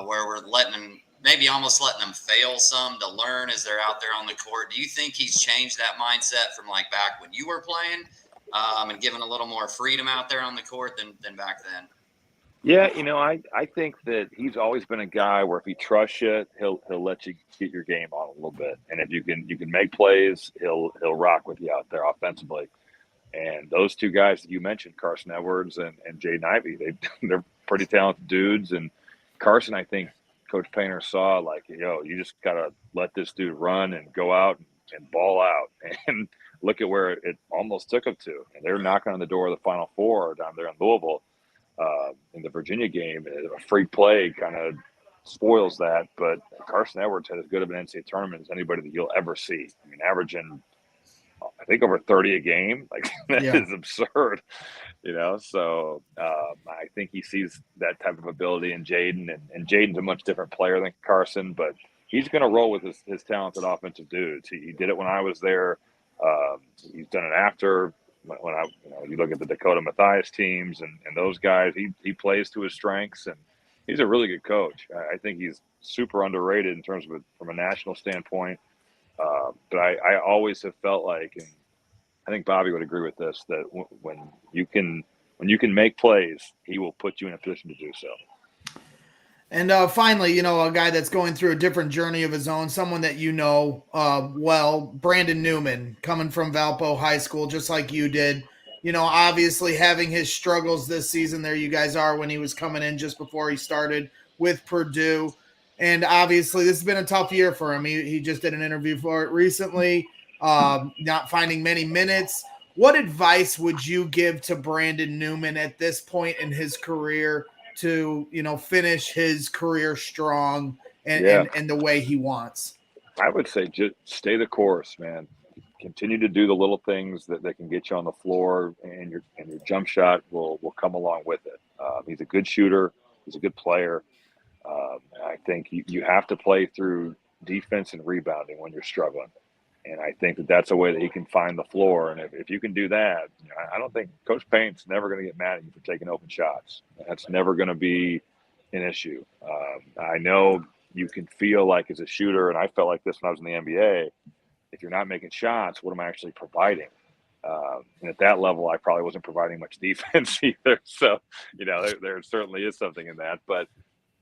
where we're almost letting them fail some to learn as they're out there on the court. Do you think he's changed that mindset from back when you were playing and given a little more freedom out there on the court than back then? Yeah, I think that he's always been a guy where if he trusts you, he'll let you get your game on a little bit, and if you can make plays, he'll rock with you out there offensively. And those two guys that you mentioned, Carson Edwards and Jaden Ivey, they're pretty talented dudes. And Carson, I think Coach Painter saw you just gotta let this dude run and go out and ball out, and look at where it almost took him to. And they're knocking on the door of the Final Four down there in Louisville. In the Virginia game, a free play kind of spoils that. But Carson Edwards had as good of an NCAA tournament as anybody that you'll ever see. I mean, averaging, I think, over 30 a game. That is absurd, So I think he sees that type of ability in Jaden, and Jaden's a much different player than Carson, but he's going to roll with his talented offensive dudes. He did it when I was there. He's done it after. When you look at the Dakota Mathias teams and those guys, he plays to his strengths, and he's a really good coach. I think he's super underrated in terms of from a national standpoint. But I always have felt like, and I think Bobby would agree with this, that when you can make plays, he will put you in a position to do so. And finally, a guy that's going through a different journey of his own, someone that well, Brandon Newman, coming from Valpo High School, just like you did. obviously having his struggles this season. There you guys are when he was coming in just before he started with Purdue. And obviously this has been a tough year for him. He just did an interview for it recently, not finding many minutes. What advice would you give to Brandon Newman at this point in his career to, finish his career strong and the way he wants? I would say just stay the course, man. Continue to do the little things that can get you on the floor, and your jump shot will come along with it. He's a good shooter. He's a good player. I think you have to play through defense and rebounding when you're struggling. And I think that's a way that he can find the floor. And if you can do that, I don't think Coach Payne's never going to get mad at you for taking open shots. That's never going to be an issue. I know you can feel like as a shooter, and I felt like this when I was in the NBA, if you're not making shots, what am I actually providing? And at that level, I probably wasn't providing much defense either. So, there certainly is something in that. But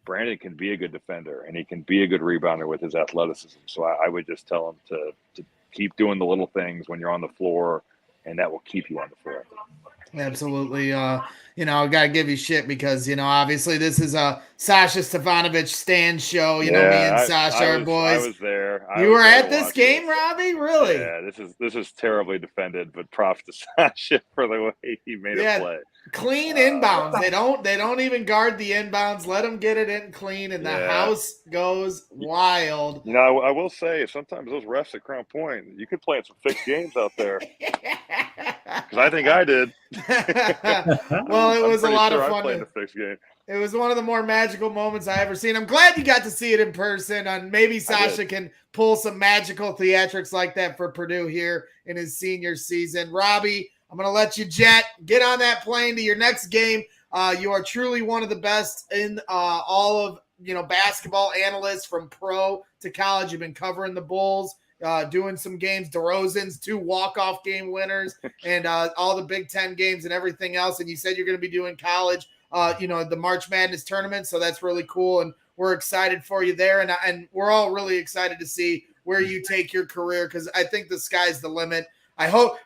Brandon can be a good defender, and he can be a good rebounder with his athleticism. So I would just tell him to keep doing the little things when you're on the floor, and that will keep you on the floor. Absolutely. I got to give you shit because, obviously this is a Sasha Stefanovic stand show. Me and Sasha are boys. I was there. You were at this game, Robbie? Really? Yeah, this is terribly defended, but props to Sasha for the way he made it play. Clean inbounds. They don't even guard the inbounds. Let them get it in clean, and the house goes wild. I will say sometimes those refs at Crown Point, you could play in some fixed games out there. Because I think I did. Well, it was a lot of I fun. played a fixed game. It was one of the more magical moments I ever seen. I'm glad you got to see it in person. And maybe Sasha can pull some magical theatrics like that for Purdue here in his senior season. Robbie, I'm going to let you get on that plane to your next game. You are truly one of the best in all of basketball analysts from pro to college. You've been covering the Bulls, doing some games, DeRozan's 2 walk-off game winners, and all the Big Ten games and everything else. And you said you're going to be doing college, the March Madness tournament. So that's really cool. And we're excited for you there. And we're all really excited to see where you take your career, because I think the sky's the limit. I hope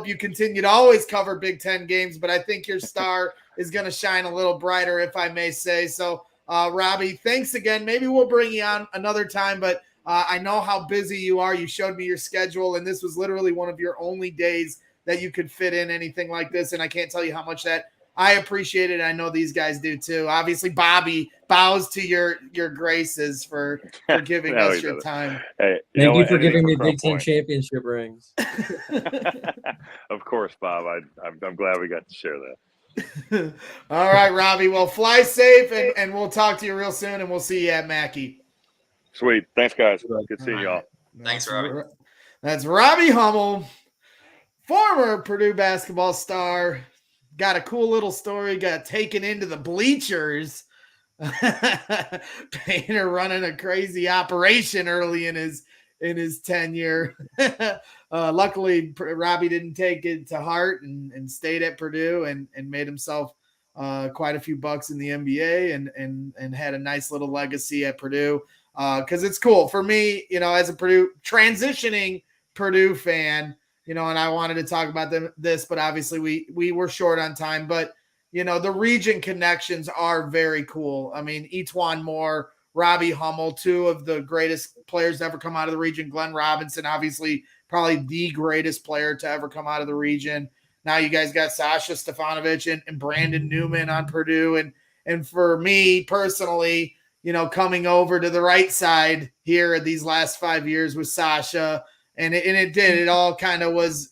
you continue to always cover Big Ten games, but I think your star is going to shine a little brighter, if I may say. So, Robbie, thanks again. Maybe we'll bring you on another time, but I know how busy you are. You showed me your schedule, and this was literally one of your only days that you could fit in anything like this, and I can't tell you how much that I appreciate it. I know these guys do too. Obviously, Bobby bows to your graces for giving us your time. Hey, thank you for giving me Big Ten championship rings. Of course, Bob. I'm glad we got to share that. All right, Robbie. Well, fly safe, and we'll talk to you real soon, and we'll see you at Mackey. Sweet. Thanks, guys. Good seeing y'all. Thanks, Robbie. That's Robbie Hummel, former Purdue basketball star. Got a cool little story. Got taken into the bleachers. Painter running a crazy operation early in his tenure. Luckily, Robbie didn't take it to heart and stayed at Purdue and made himself quite a few bucks in the NBA and had a nice little legacy at Purdue. Because it's cool for me, as a transitioning Purdue fan. And I wanted to talk about this, but obviously we were short on time. But, the region connections are very cool. I mean, Etuan Moore, Robbie Hummel, 2 of the greatest players to ever come out of the region. Glenn Robinson, obviously, probably the greatest player to ever come out of the region. Now you guys got Sasha Stefanovic and Brandon Newman on Purdue. And for me personally, coming over to the right side here these last 5 years with Sasha, and it all kind of was,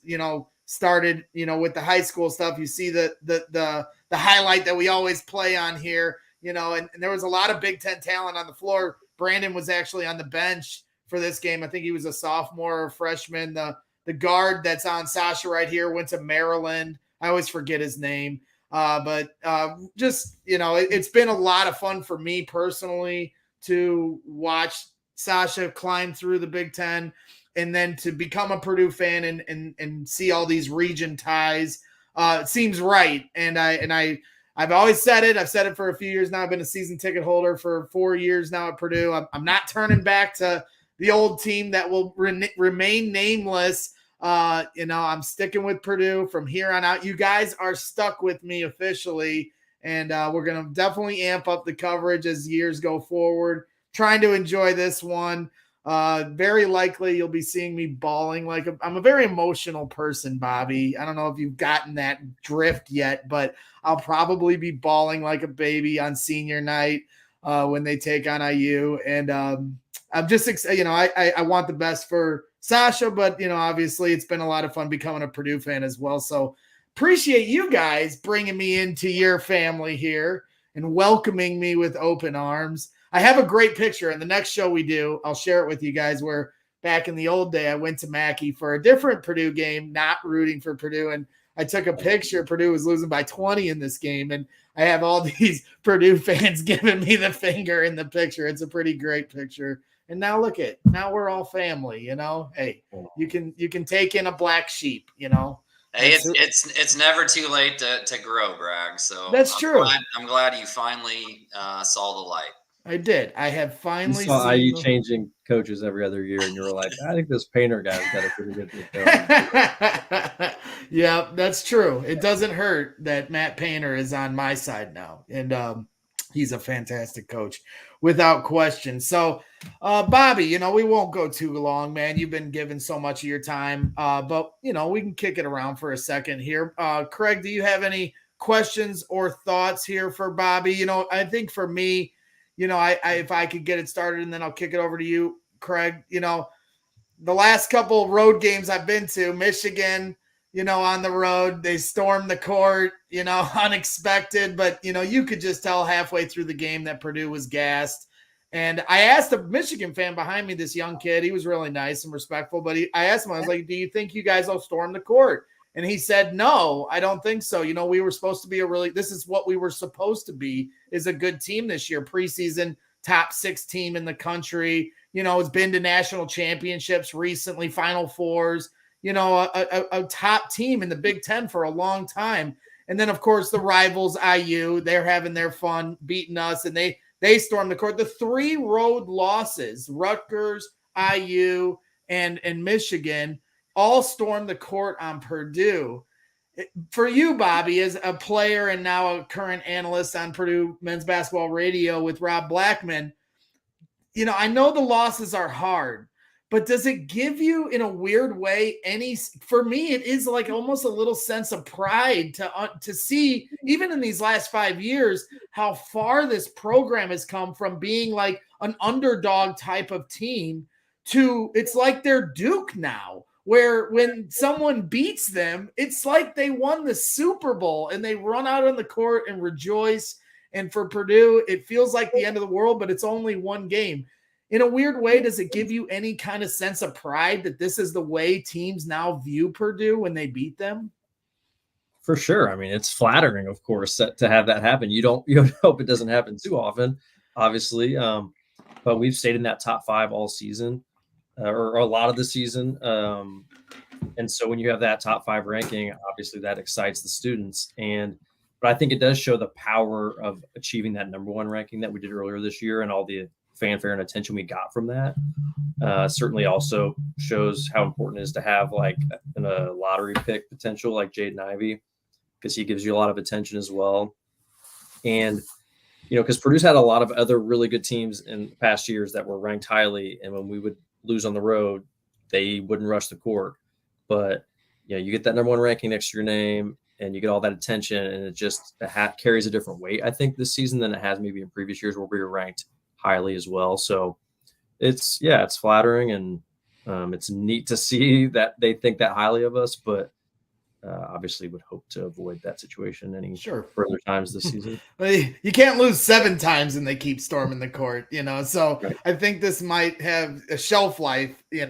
started, with the high school stuff. You see the highlight that we always play on here, and there was a lot of Big Ten talent on the floor. Brandon was actually on the bench for this game. I think he was a sophomore or freshman. The guard that's on Sasha right here went to Maryland. I always forget his name. But it's been a lot of fun for me personally to watch Sasha climb through the Big Ten, and then to become a Purdue fan and see all these region ties. It seems right. And I've always said it. I've said it for a few years now. I've been a season ticket holder for 4 years now at Purdue. I'm not turning back to the old team that will remain nameless. I'm sticking with Purdue from here on out. You guys are stuck with me officially, and we're going to definitely amp up the coverage as years go forward. Trying to enjoy this one. Very likely you'll be seeing me bawling I'm a very emotional person, Bobby. I don't know if you've gotten that drift yet, but I'll probably be bawling like a baby on senior night when they take on IU. And I'm just, I want the best for Sasha, but, obviously it's been a lot of fun becoming a Purdue fan as well. So appreciate you guys bringing me into your family here and welcoming me with open arms. I have a great picture in the next show we do. I'll share it with you guys where back in the old day, I went to Mackey for a different Purdue game, not rooting for Purdue. And I took a picture. Purdue was losing by 20 in this game. And I have all these Purdue fans giving me the finger in the picture. It's a pretty great picture. And now look at, now we're all family, hey, you can take in a black sheep, Hey, it's never too late to grow, Bragg. So that's true. I'm glad you finally saw the light. I did. I have finally you saw IU changing coaches every other year, and you were like, I think this Painter guy's got a pretty good thing. Yeah, that's true. It doesn't hurt that Matt Painter is on my side now, and he's a fantastic coach, without question. So, Bobby, we won't go too long, man. You've been given so much of your time, but we can kick it around for a second here. Craig, do you have any questions or thoughts here for Bobby? I think for me, if I could get it started and then I'll kick it over to you, Craig. The last couple road games I've been to, Michigan, on the road, they stormed the court, unexpected, but you could just tell halfway through the game that Purdue was gassed. And I asked a Michigan fan behind me, this young kid, he was really nice and respectful, but I asked him, I was like, do you think you guys will storm the court? And he said, no, I don't think so. We were supposed to be this is what we were supposed to be, is a good team this year, preseason top 6 team in the country. It's been to national championships recently, Final Fours, a top team in the Big Ten for a long time. And then, of course, the rivals, IU, they're having their fun beating us, and they stormed the court. The 3 road losses, Rutgers, IU, and Michigan, all stormed the court on Purdue. For you, Bobby, as a player and now a current analyst on Purdue men's basketball radio with Rob Blackman, I know the losses are hard, but does it give you, in a weird way, for me, it is like almost a little sense of pride to see, even in these last 5 years, how far this program has come from being like an underdog type of team to, it's like they're Duke now, where when someone beats them, it's like they won the Super Bowl and they run out on the court and rejoice. And for Purdue, it feels like the end of the world, but it's only one game. In a weird way, does it give you any kind of sense of pride that this is the way teams now view Purdue when they beat them? For sure. I mean, it's flattering, of course, to have that happen. You don't hope it doesn't happen too often, obviously. But we've stayed in that top 5 all season. Or a lot of the season. And so when you have that top 5 ranking, obviously that excites the students. But I think it does show the power of achieving that number 1 ranking that we did earlier this year and all the fanfare and attention we got from that. Certainly also shows how important it is to have like a lottery pick potential like Jaden Ivey, because he gives you a lot of attention as well. And because Purdue's had a lot of other really good teams in past years that were ranked highly, and when we would lose on the road, they wouldn't rush the court. But you get that number 1 ranking next to your name and you get all that attention, and it just carries a different weight, I think, this season than it has maybe in previous years where we were ranked highly as well. So it's flattering, and it's neat to see that they think that highly of us, but obviously would hope to avoid that situation any further times this season. You can't lose 7 times and they keep storming the court, so right. I think this might have a shelf life. They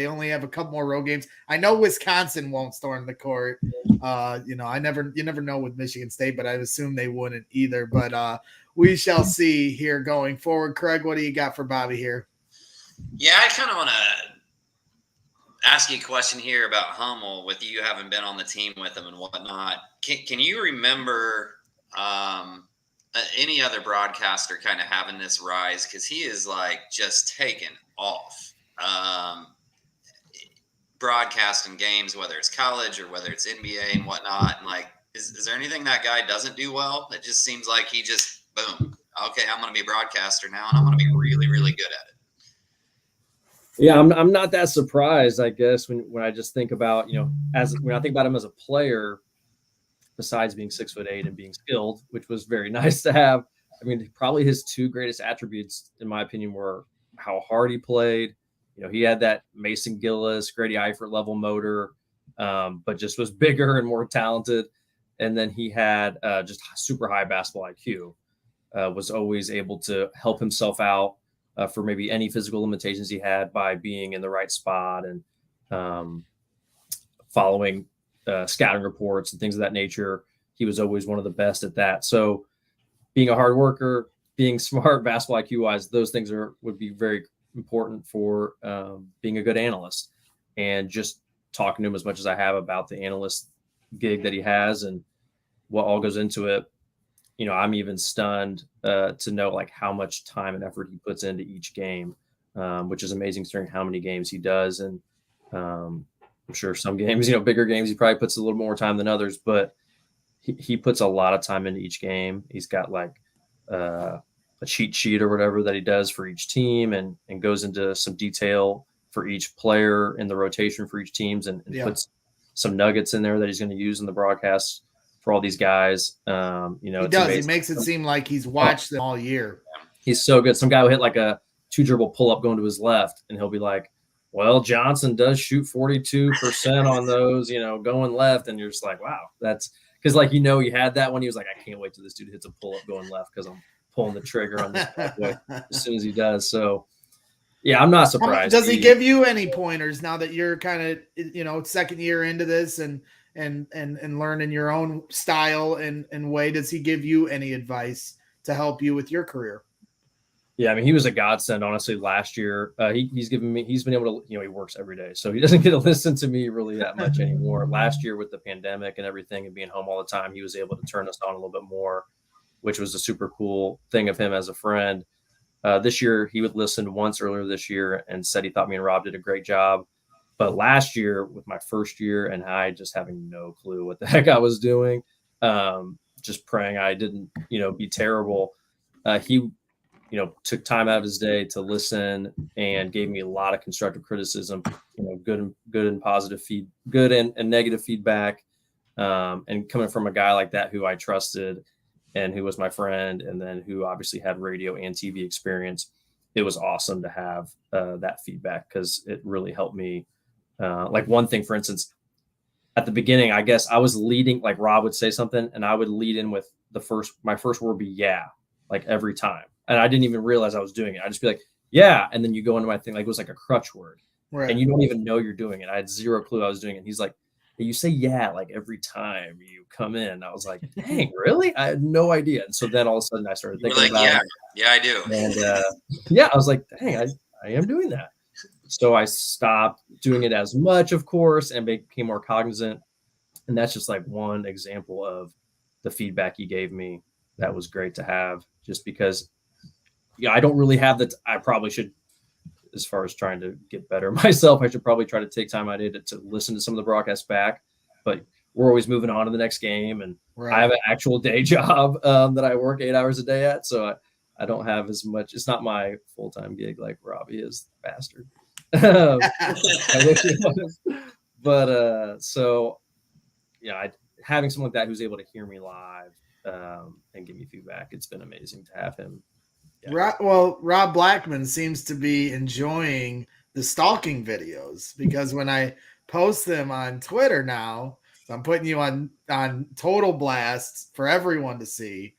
only have a couple more road games. I know Wisconsin won't storm the court. You never know with Michigan State, but I assume they wouldn't either. But we shall see here going forward. Craig, what do you got for Bobby here? Yeah, I kind of want to ask you a question here about Hummel, with you having been on the team with him and whatnot. Can you remember any other broadcaster kind of having this rise? Because he is like just taken off. broadcasting games, whether it's college or whether it's NBA and whatnot. And like, is there anything that guy doesn't do well? It just seems like he just boom. Okay, I'm going to be a broadcaster now, and I'm going to be really, really good at it. Yeah, I'm not that surprised, I guess, when I just think about, when I think about him as a player, besides being 6'8" and being skilled, which was very nice to have. I mean, probably his two greatest attributes, in my opinion, were how hard he played. He had that Mason Gillis, Grady Eifert level motor, but just was bigger and more talented. And then he had just super high basketball IQ, was always able to help himself out for maybe any physical limitations he had by being in the right spot and following scouting reports and things of that nature. He was always one of the best at that. So being a hard worker, being smart, basketball IQ wise, those things would be very important for being a good analyst. And just talking to him as much as I have about the analyst gig that he has and what all goes into it, I'm even stunned to know like how much time and effort he puts into each game, which is amazing considering how many games he does. And I'm sure some games, bigger games, he probably puts a little more time than others, but he puts a lot of time into each game. He's got like a cheat sheet or whatever that he does for each team and goes into some detail for each player in the rotation for each teams and puts some nuggets in there that he's going to use in the broadcast for all these guys. He does. Amazing. He makes it seem like he's watched them all year. He's so good. Some guy will hit like a 2-dribble pull-up going to his left, and he'll be like, well, Johnson does shoot 42% on those, going left. And you're just like, wow, that's because like, he had that one. He was like, I can't wait till this dude hits a pull-up going left because I'm pulling the trigger on this as soon as he does. So, yeah, I'm not surprised. Does he give you any pointers now that you're kind of, second year into this and learning your own style and way? Does he give you any advice to help you with your career? Yeah, I mean, he was a godsend, honestly, last year. He's been able to, he works every day, so he doesn't get to listen to me really that much anymore. Last year with the pandemic and everything and being home all the time, he was able to turn us on a little bit more, which was a super cool thing of him as a friend. This year, he would listen once earlier this year and said he thought me and Rob did a great job. But last year, with my first year and I just having no clue what the heck I was doing, just praying I didn't, be terrible, he took time out of his day to listen and gave me a lot of constructive criticism, good and positive good and negative feedback. And coming from a guy like that who I trusted and who was my friend, and then who obviously had radio and TV experience, it was awesome to have that feedback because it really helped me. Like one thing, for instance, at the beginning, I guess I was leading, like Rob would say something and I would lead in with my first word would be yeah, like every time. And I didn't even realize I was doing it. I'd just be like, yeah. And then you go into my thing, like it was like a crutch word. Right. And you don't even know you're doing it. I had zero clue I was doing it. And he's like, hey, you say yeah, like every time you come in. I was like, dang, really? I had no idea. And so then all of a sudden I started thinking about it. Yeah, I do. And I was like, dang, I am doing that. So I stopped doing it as much, of course, and became more cognizant. And that's just like one example of the feedback he gave me. That was great to have, just because I don't really have that. I probably should, as far as trying to get better myself, I should probably try to take time out of it to listen to some of the broadcasts back. But we're always moving on to the next game. And I have an actual day job that I work 8 hours a day at. So I don't have as much. It's not my full-time gig like Robbie is, bastard. I wish it was. But so, having someone like that who's able to hear me live and give me feedback, it's been amazing to have him. Yeah. Rob Blackman seems to be enjoying the stalking videos, because when I post them on Twitter now, so I'm putting you on total blast for everyone to see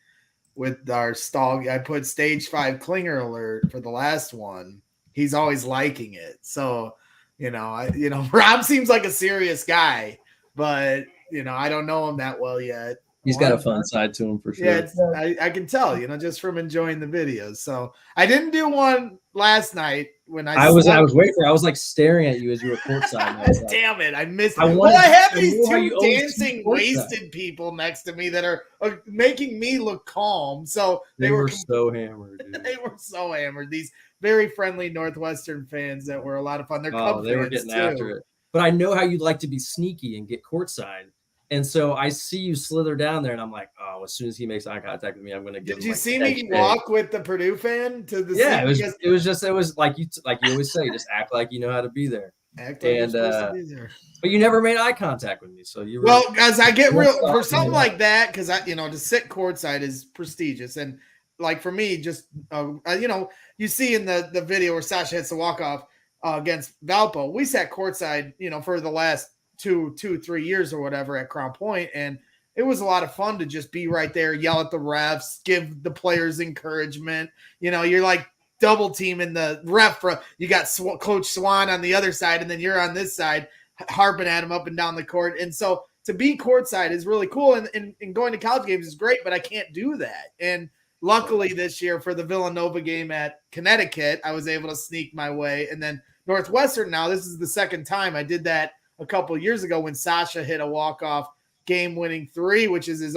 with our stalk. I put stage 5 clinger alert for the last one. He's always liking it. So, Rob seems like a serious guy, but I don't know him that well yet. He's got a fun side to him for sure. Yeah, I can tell, just from enjoying the videos. So I didn't do one last night when I was waiting for. I was like staring at you as you were courtside. Damn it, I missed it. I have these two dancing wasted people next to me that are making me look calm. So they were so hammered. Dude. They were so hammered. These very friendly Northwestern fans that were a lot of fun. They're Cub they were fans getting too. after it. but I know how you'd like to be sneaky and get courtside. And so I see you slither down there, and I'm like, oh, as soon as he makes eye contact with me, I'm going to give him. Did you see me walk with the Purdue fan to the? Yeah, it was like you always say, just act like you know how to be there. Act like you're supposed to be there. But you never made eye contact with me, so you. Well, as I get real for something like that, because to sit courtside is prestigious, and like for me, just you see in the video where Sasha hits the walk off against Valpo, we sat courtside, for the last 2-3 years or whatever at Crown Point, and it was a lot of fun to just be right there, yell at the refs, give the players encouragement. You're like double teaming the ref. You got Coach Swan on the other side, and then you're on this side harping at him up and down the court. And so to be courtside is really cool, and going to college games is great, but I can't do that. And luckily this year for the Villanova game at Connecticut, I was able to sneak my way. And then Northwestern, now this is the second time I did that a couple of years ago when Sasha hit a walk-off game-winning three, which is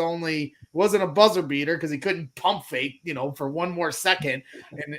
wasn't a buzzer beater because he couldn't pump fake, for one more second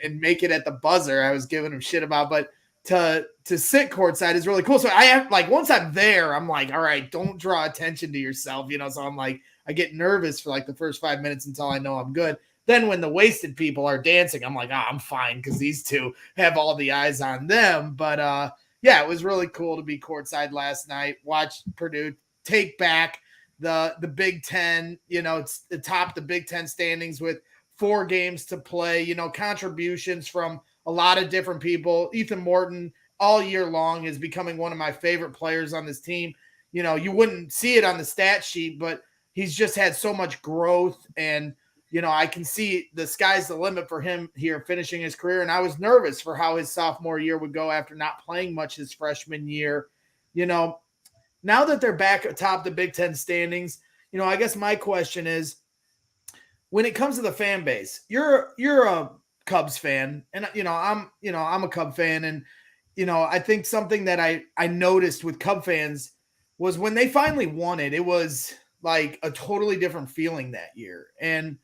and make it at the buzzer. I was giving him shit about, but to sit courtside is really cool. So I have once I'm there, I'm like, all right, don't draw attention to yourself, so I'm like, I get nervous for the first 5 minutes until I know I'm good. Then when the wasted people are dancing, I'm like, I'm fine because these two have all the eyes on them. But yeah, it was really cool to be courtside last night. Watch Purdue take back the Big Ten. It's atop the Big Ten standings with 4 games to play. Contributions from a lot of different people. Ethan Morton all year long is becoming one of my favorite players on this team. You wouldn't see it on the stat sheet, but he's just had so much growth, and I can see the sky's the limit for him here finishing his career. And I was nervous for how his sophomore year would go after not playing much his freshman year. Now that they're back atop the Big Ten standings, I guess my question is, when it comes to the fan base, you're a Cubs fan, and I'm a Cub fan, and I think something that I noticed with Cub fans was when they finally won it was like a totally different feeling that year. And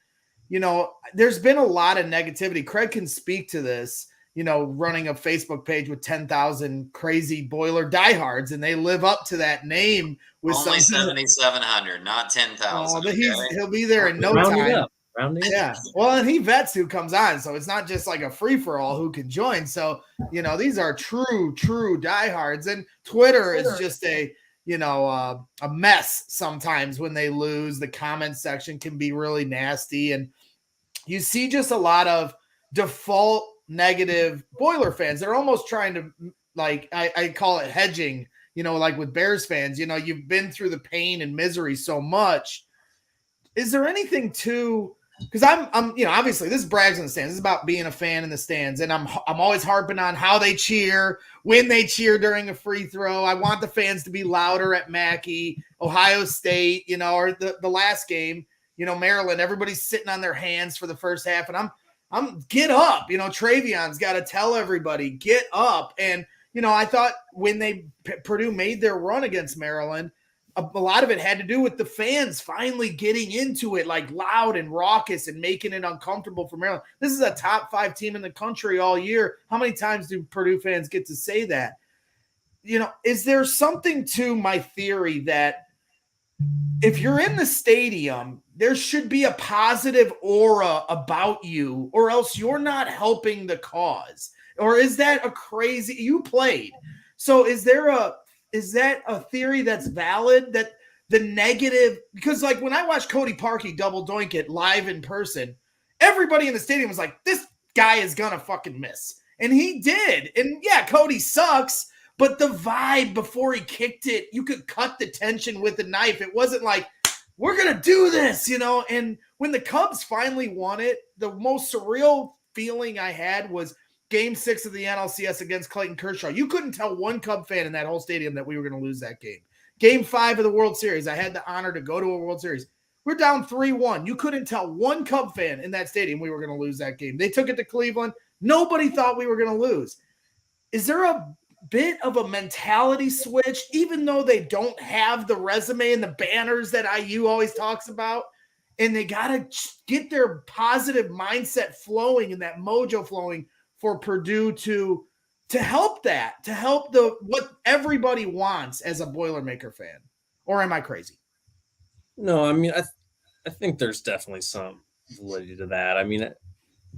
there's been a lot of negativity. Craig can speak to this, running a Facebook page with 10,000 crazy Boiler diehards, and they live up to that name with only 7,700, not 10,000. He'll be there in no time. Yeah. Well, and he vets who comes on, so it's not just like a free for all who can join. So, these are true diehards, and Twitter is just a mess sometimes when they lose. The comment section can be really nasty, and you see just a lot of default negative Boiler fans. They're almost trying to, I call it hedging, like with Bears fans. You've been through the pain and misery so much. Is there anything because I'm obviously this is Brags in the stands. This is about being a fan in the stands, and I'm always harping on how they cheer, when they cheer during a free throw. I want the fans to be louder at Mackey, Ohio State, or the last game, Maryland. Everybody's sitting on their hands for the first half, and I'm get up. Travion's got to tell everybody get up. And I thought when Purdue made their run against Maryland, a lot of it had to do with the fans finally getting into it, like loud and raucous and making it uncomfortable for Maryland. This is a top 5 team in the country all year. How many times do Purdue fans get to say that? Is there something to my theory that if you're in the stadium, there should be a positive aura about you, or else you're not helping the cause? Or is that you played? So is that a theory that's valid, that the negative, because when I watched Cody Parkey double doink it live in person, everybody in the stadium was like, this guy is going to fucking miss. And he did. And yeah, Cody sucks, but the vibe before he kicked it, you could cut the tension with a knife. It wasn't like, we're going to do this, and when the Cubs finally won it, the most surreal feeling I had was Game 6 of the NLCS against Clayton Kershaw. You couldn't tell one Cub fan in that whole stadium that we were going to lose that game. Game 5 of the World Series, I had the honor to go to a World Series. We're down 3-1. You couldn't tell one Cub fan in that stadium we were going to lose that game. They took it to Cleveland. Nobody thought we were going to lose. Is there a bit of a mentality switch, even though they don't have the resume and the banners that IU always talks about? And they got to get their positive mindset flowing and that mojo flowing for Purdue to to help what everybody wants as a Boilermaker fan. Or am I crazy? No, I mean, I think there's definitely some validity to that. I mean,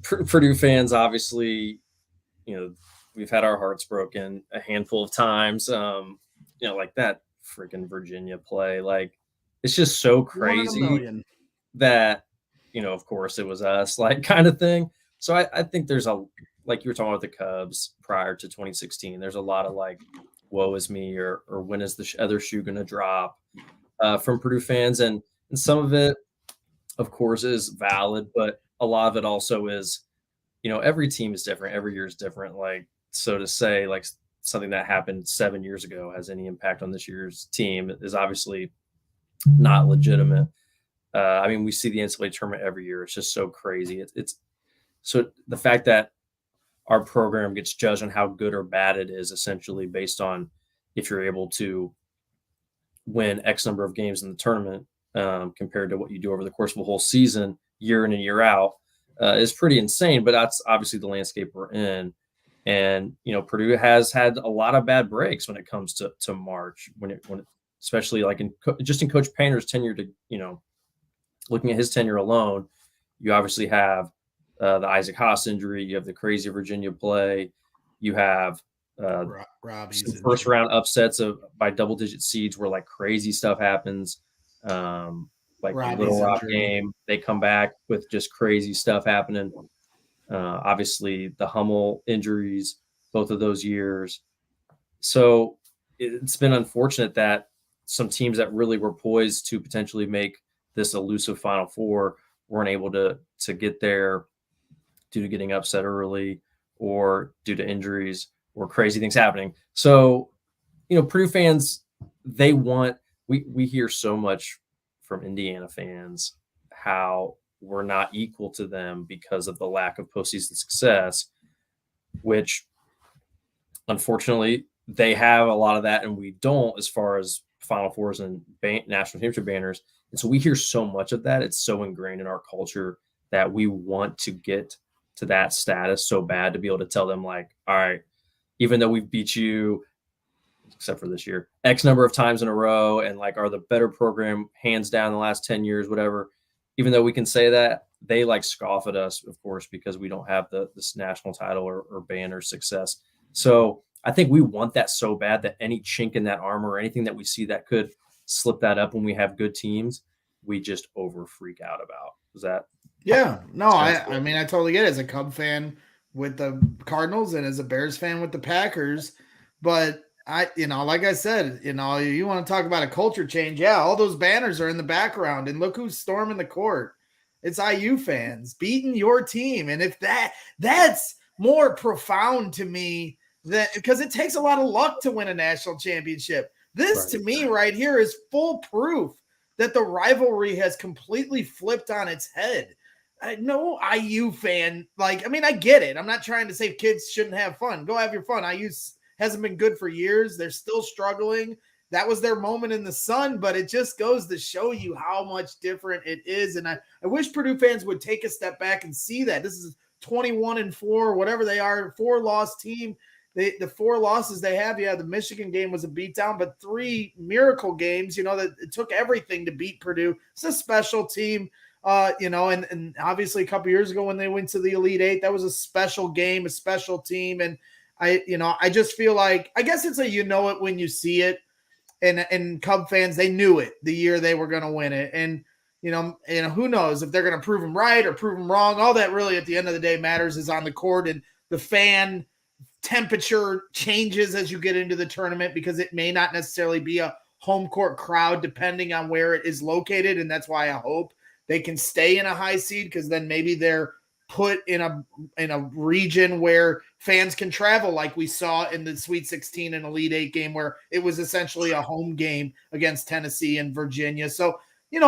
Purdue fans, obviously, we've had our hearts broken a handful of times. Like that freaking Virginia play, like it's just so crazy that, of course it was us, like kind of thing. So I think there's like you were talking about the Cubs prior to 2016, there's a lot of like, woe is me, or when is the other shoe going to drop from Purdue fans. And some of it, of course, is valid, but a lot of it also is, every team is different. Every year is different. Like, so to say like something that happened 7 years ago has any impact on this year's team is obviously not legitimate. I mean, we see the NCAA tournament every year. It's just so crazy. It's so the fact that our program gets judged on how good or bad it is essentially based on if you're able to win X number of games in the tournament compared to what you do over the course of a whole season, year in and year out, is pretty insane. But that's obviously the landscape we're in. And, Purdue has had a lot of bad breaks when it comes to March, when especially like in Coach Painter's tenure looking at his tenure alone, you obviously have the Isaac Haas injury. You have the crazy Virginia play. You have Robbie's first round upsets by double digit seeds where like crazy stuff happens. Like the Little Rock game, they come back with just crazy stuff happening. Obviously the Hummel injuries, both of those years. So it's been unfortunate that some teams that really were poised to potentially make this elusive Final Four weren't able to get there due to getting upset early or due to injuries or crazy things happening. So, Purdue fans, we hear so much from Indiana fans how we're not equal to them because of the lack of postseason success, which unfortunately they have a lot of that and we don't, as far as Final Fours and national championship banners. And so we hear so much of that. It's so ingrained in our culture that we want to get to that status so bad to be able to tell them like, all right, even though we've beat you, except for this year, X number of times in a row and like are the better program hands down the last 10 years, whatever, even though we can say that, they like scoff at us, of course, because we don't have this national title or banner success. So I think we want that so bad that any chink in that armor or anything that we see that could slip that up when we have good teams, we just over freak out about. Is that? Yeah, no, I mean, I totally get it as a Cub fan with the Cardinals and as a Bears fan with the Packers. But like I said, you want to talk about a culture change. Yeah, all those banners are in the background and look who's storming the court. It's IU fans beating your team. And if that's more profound to me because it takes a lot of luck to win a national championship. This to me right here is full proof that the rivalry has completely flipped on its head. No IU fan, I get it. I'm not trying to say kids shouldn't have fun. Go have your fun. IU hasn't been good for years. They're still struggling. That was their moment in the sun, but it just goes to show you how much different it is. And I wish Purdue fans would take a step back and see that. This is 21-4, whatever they are, 4-loss team. The 4 losses they have, the Michigan game was a beatdown, but 3 miracle games, that it took everything to beat Purdue. It's a special team, and obviously a couple years ago when they went to the Elite Eight, that was a special game, a special team. And I just feel like, I guess it's it when you see it. And Cub fans, they knew it the year they were going to win it. And, who knows if they're going to prove them right or prove them wrong. All that really at the end of the day matters is on the court, and the fan temperature changes as you get into the tournament because it may not necessarily be a home court crowd depending on where it is located. And that's why I hope they can stay in a high seed, because then maybe they're put in a region where fans can travel, like we saw in the Sweet 16 and Elite 8 game, where it was essentially a home game against Tennessee and Virginia. So,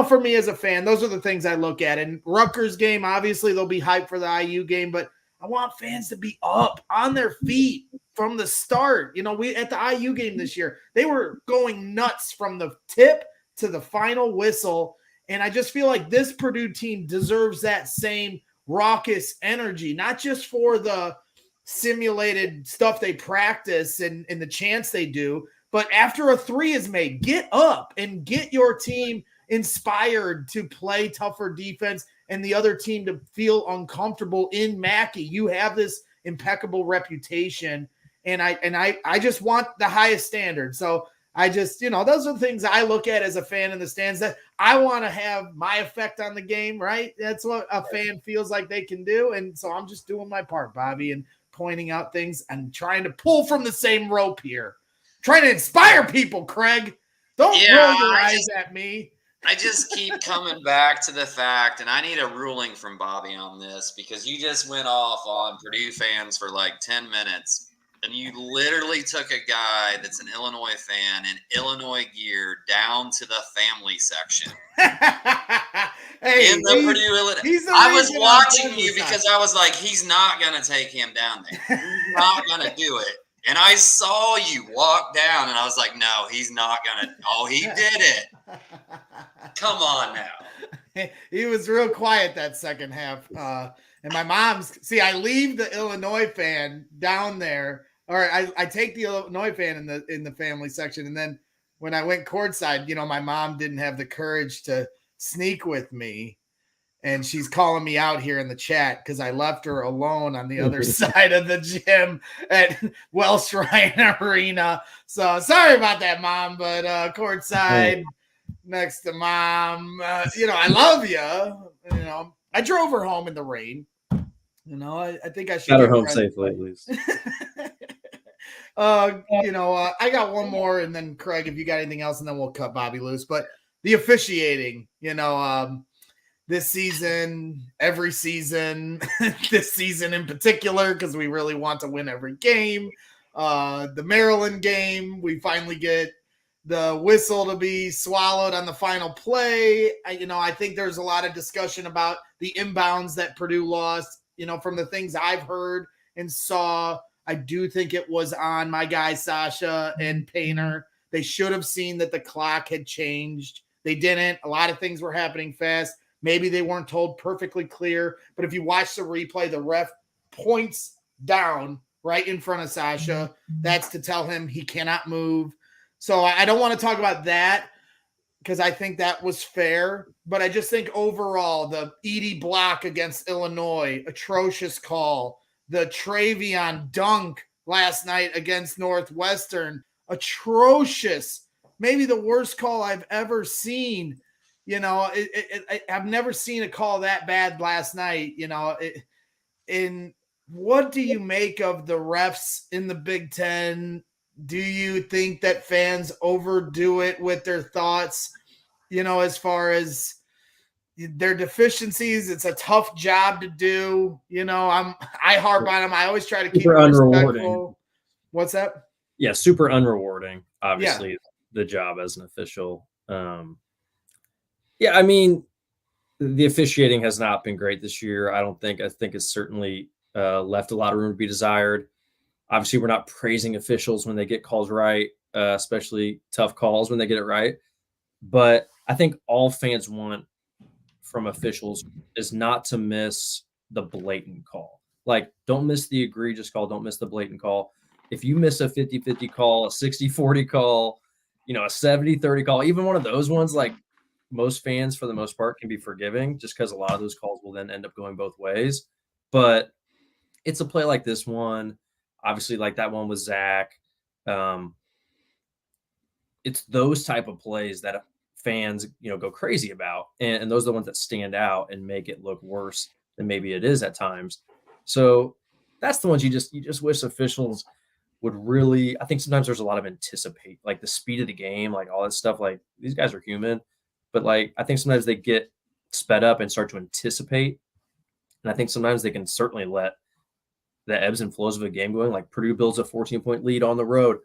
for me as a fan, those are the things I look at. And Rutgers game, obviously they'll be hyped for the IU game, but I want fans to be up on their feet from the start. We at the IU game this year, they were going nuts from the tip to the final whistle. And I just feel like this Purdue team deserves that same raucous energy, not just for the simulated stuff they practice and the chance they do. But after a three is made, get up and get your team inspired to play tougher defense and the other team to feel uncomfortable in Mackey. You have this impeccable reputation, and I just want the highest standard. So I just, those are the things I look at as a fan in the stands, that I want to have my effect on the game, right? That's what a fan feels like they can do. And so I'm just doing my part, Bobby, and pointing out things and trying to pull from the same rope here. Trying to inspire people, Craig. Don't roll your eyes at me. I just keep coming back to the fact, and I need a ruling from Bobby on this, because you just went off on Purdue fans for like 10 minutes. And you literally took a guy that's an Illinois fan in Illinois gear down to the family section. Hey, in the Purdue Illinois. I was watching you because I was like, he's not going to take him down there. He's not going to do it. And I saw you walk down, and I was like, no, he's not going to. Oh, he did it. Come on now. He was real quiet that second half. And my mom's, I leave the Illinois fan down there. Or I take the Illinois fan in the family section, and then when I went courtside, my mom didn't have the courage to sneak with me, and she's calling me out here in the chat because I left her alone on the other side of the gym at Welsh Ryan Arena. So sorry about that, Mom, but courtside next to Mom, I love you. I drove her home in the rain. I think I should got her home safely at least. I got one more, and then Craig, if you got anything else, and then we'll cut Bobby loose. But the officiating, this season, every season, this season in particular, because we really want to win every game. The Maryland game, we finally get the whistle to be swallowed on the final play. I think there's a lot of discussion about the inbounds that Purdue lost. From the things I've heard and saw, I do think it was on my guy Sasha and Painter. They should have seen that the clock had changed. They didn't. A lot of things were happening fast. Maybe they weren't told perfectly clear. But if you watch the replay, the ref points down right in front of Sasha. That's to tell him he cannot move. So I don't want to talk about that because I think that was fair. But I just think overall, the Edey block against Illinois, atrocious call. The Travion dunk last night against Northwestern, atrocious. Maybe the worst call I've ever seen. I've never seen a call that bad last night. And what do you make of the refs in the Big Ten? Do you think that fans overdo it with their thoughts? As far as their deficiencies, it's a tough job to do. I harp on them. I always try to keep it respectful. What's that? Yeah, super unrewarding. Obviously, the job as an official. I mean, the officiating has not been great this year. I think it's certainly left a lot of room to be desired. Obviously, we're not praising officials when they get calls right, especially tough calls when they get it right. But I think all fans want from officials is not to miss the blatant call. Like, don't miss the egregious call. Don't miss the blatant call. If you miss a 50-50 call, a 60-40 call, a 70-30 call, even one of those ones, like most fans for the most part can be forgiving just because a lot of those calls will then end up going both ways. But it's a play like this one, obviously like that one with Zach. It's those type of plays that fans, go crazy about. And those are the ones that stand out and make it look worse than maybe it is at times. So that's the ones you just wish officials would really, I think sometimes there's a lot of anticipate, like the speed of the game, like all that stuff. Like these guys are human, but like, I think sometimes they get sped up and start to anticipate. And I think sometimes they can certainly let the ebbs and flows of a game going. Like Purdue builds a 14-point lead on the road.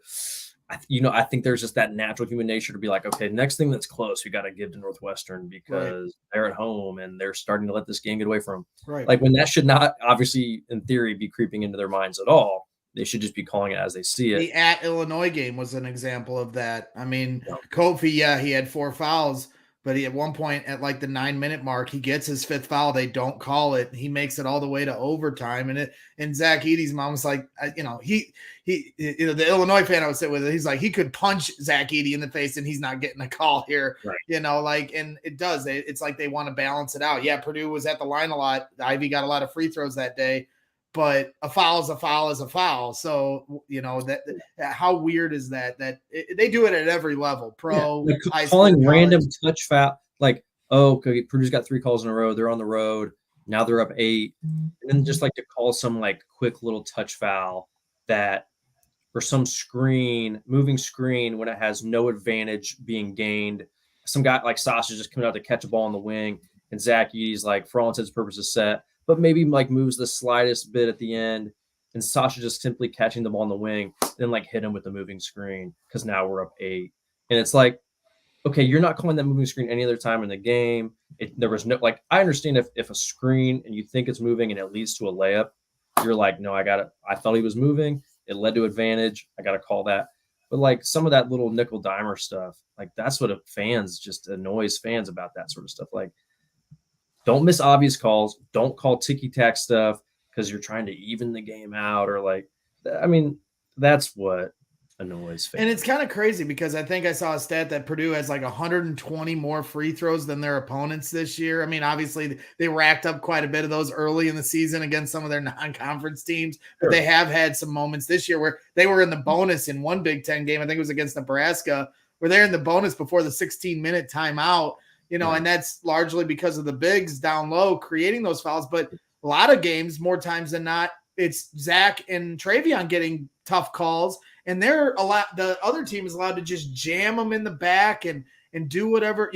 I think there's just that natural human nature to be like, okay, next thing that's close, we got to give to Northwestern because they're at home and they're starting to let this game get away from them. Right. Like when that should not, obviously, in theory, be creeping into their minds at all. They should just be calling it as they see it. The at Illinois game was an example of that. I mean, Kofi, he had 4 fouls, But at one point at like the 9-minute mark, he gets his 5th foul. They don't call it. He makes it all the way to overtime. And Zach Edey's mom was like, the Illinois fan I was sitting with, he's like, he could punch Zach Edey in the face and he's not getting a call here. Right. And it does. It's like they want to balance it out. Yeah, Purdue was at the line a lot. Ivy got a lot of free throws that day. But a foul is a foul is a foul. So, that how weird is that they do it at every level, pro, high school, calling college. random touch foul, like, okay, Purdue's got 3 calls in a row. They're on the road. Now they're up 8. And then just like to call some like quick little touch foul or some moving screen when it has no advantage being gained. Some guy like Sasha just coming out to catch a ball on the wing, and Zach Edey's like, for all intents and purposes, set, but maybe like moves the slightest bit at the end, and Sasha just simply catching the ball on the wing, then like hit him with the moving screen because now we're up 8. And it's like, okay, you're not calling that moving screen any other time in the game. There was no, like, I understand if a screen and you think it's moving and it leads to a layup, you're like, no, I thought he was moving. It led to advantage. I got to call that. But like some of that little nickel dimer stuff, like that's what fans just annoys fans about that sort of stuff. Like, don't miss obvious calls. Don't call ticky-tack stuff because you're trying to even the game out or like, I mean, that's what annoys fans. And it's kind of crazy because I think I saw a stat that Purdue has like 120 more free throws than their opponents this year. I mean, obviously they racked up quite a bit of those early in the season against some of their non-conference teams, but they have had some moments this year where they were in the bonus in one Big Ten game. I think it was against Nebraska, where they're in the bonus before the 16-minute timeout. And that's largely because of the bigs down low creating those fouls. But a lot of games, more times than not, it's Zach and Travion getting tough calls, and the other team is allowed to just jam them in the back and do whatever.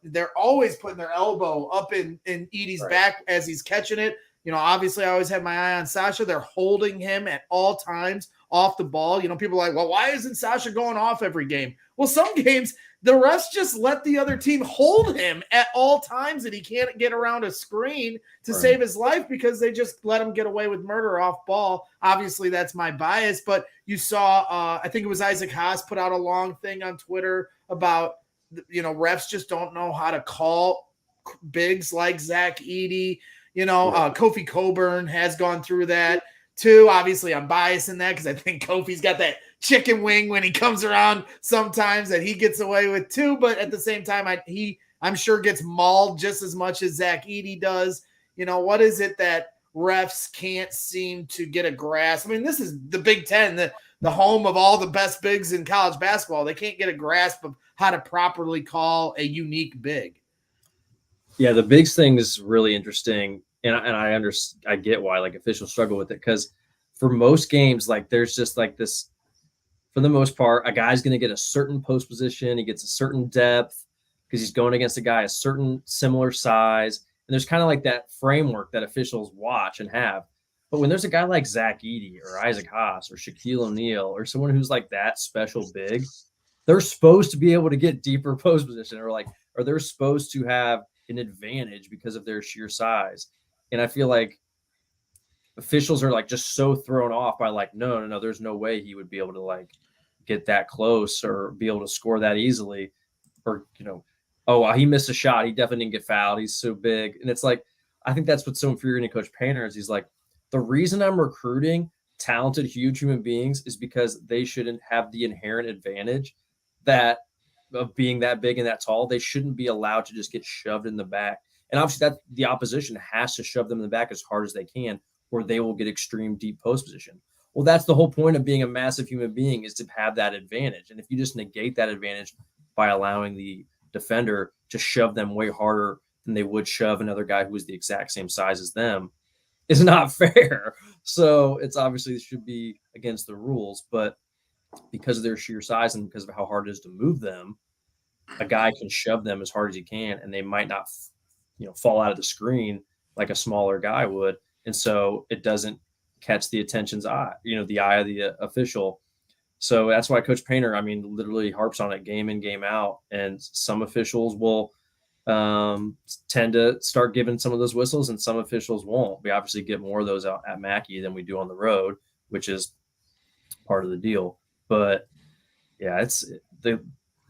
They're always putting their elbow up in Edey's back as he's catching it. Obviously I always have my eye on Sasha. They're holding him at all times off the ball. People are like, well, why isn't Sasha going off every game? Well, some games the refs just let the other team hold him at all times and he can't get around a screen to save his life because they just let him get away with murder off ball. Obviously, that's my bias, but you saw, I think it was Isaac Haas put out a long thing on Twitter about, refs just don't know how to call bigs like Zach Edey. Kofi Coburn has gone through that too. Obviously, I'm biased in that because I think Kofi's got that chicken wing when he comes around sometimes that he gets away with too. But at the same time, I'm sure gets mauled just as much as Zach Edey does. What is it that refs can't seem to get a grasp? I mean, this is the Big Ten, the home of all the best bigs in college basketball. They can't get a grasp of how to properly call a unique big. Yeah, the bigs thing is really interesting. And I get why like officials struggle with it, because for most games, like there's just like this, for the most part, a guy's going to get a certain post position. He gets a certain depth because he's going against a guy a certain similar size. And there's kind of like that framework that officials watch and have. But when there's a guy like Zach Edey or Isaac Haas or Shaquille O'Neal or someone who's like that special big, they're supposed to be able to get deeper post position or they're supposed to have an advantage because of their sheer size. And I feel like officials are like just so thrown off by like, no, there's no way he would be able to like get that close or be able to score that easily. Or, oh, well, he missed a shot. He definitely didn't get fouled. He's so big. And it's like, I think that's what's so infuriating to Coach Painter is he's like, the reason I'm recruiting talented, huge human beings is because they shouldn't have the inherent advantage that of being that big and that tall. They shouldn't be allowed to just get shoved in the back. And obviously that the opposition has to shove them in the back as hard as they can, or they will get extreme deep post position. Well, that's the whole point of being a massive human being, is to have that advantage. And if you just negate that advantage by allowing the defender to shove them way harder than they would shove another guy who is the exact same size as them, is not fair. So it's obviously it should be against the rules, but because of their sheer size and because of how hard it is to move them, a guy can shove them as hard as he can, and they might not, fall out of the screen like a smaller guy would. And so it doesn't catch the attention's eye, the eye of the official. So that's why Coach Painter, literally harps on it game in, game out. And some officials will tend to start giving some of those whistles and some officials won't. We obviously get more of those out at Mackey than we do on the road, which is part of the deal. But yeah, it's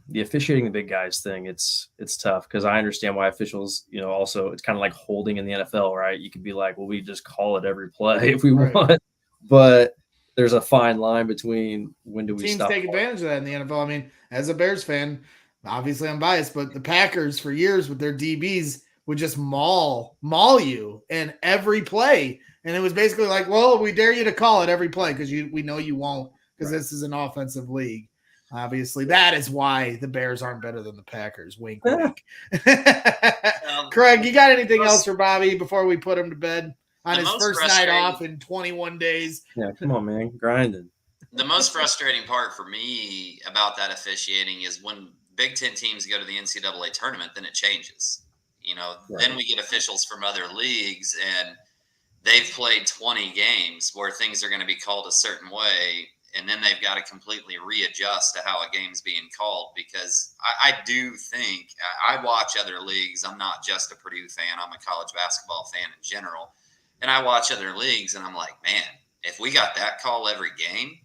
the officiating the big guys thing, it's tough because I understand why officials, also it's kind of like holding in the NFL, right? You could be like, well, we just call it every play if we want, but there's a fine line between when do we teams stop take advantage of that in the NFL. I mean, as a Bears fan, obviously I'm biased, but the Packers for years with their DBs would just maul you in every play. And it was basically like, well, we dare you to call it every play because we know you won't because this is an offensive league. Obviously, that is why the Bears aren't better than the Packers. Wink, wink. Craig, you got anything else for Bobby before we put him to bed on his first night off in 21 days? Yeah, come on, man. Grinding. The most frustrating part for me about that officiating is when Big Ten teams go to the NCAA tournament, then it changes. Then we get officials from other leagues, and they've played 20 games where things are going to be called a certain way, and then they've got to completely readjust to how a game's being called. Because I do think I watch other leagues. I'm not just a Purdue fan. I'm a college basketball fan in general. And I watch other leagues, and I'm like, man, if we got that call every game,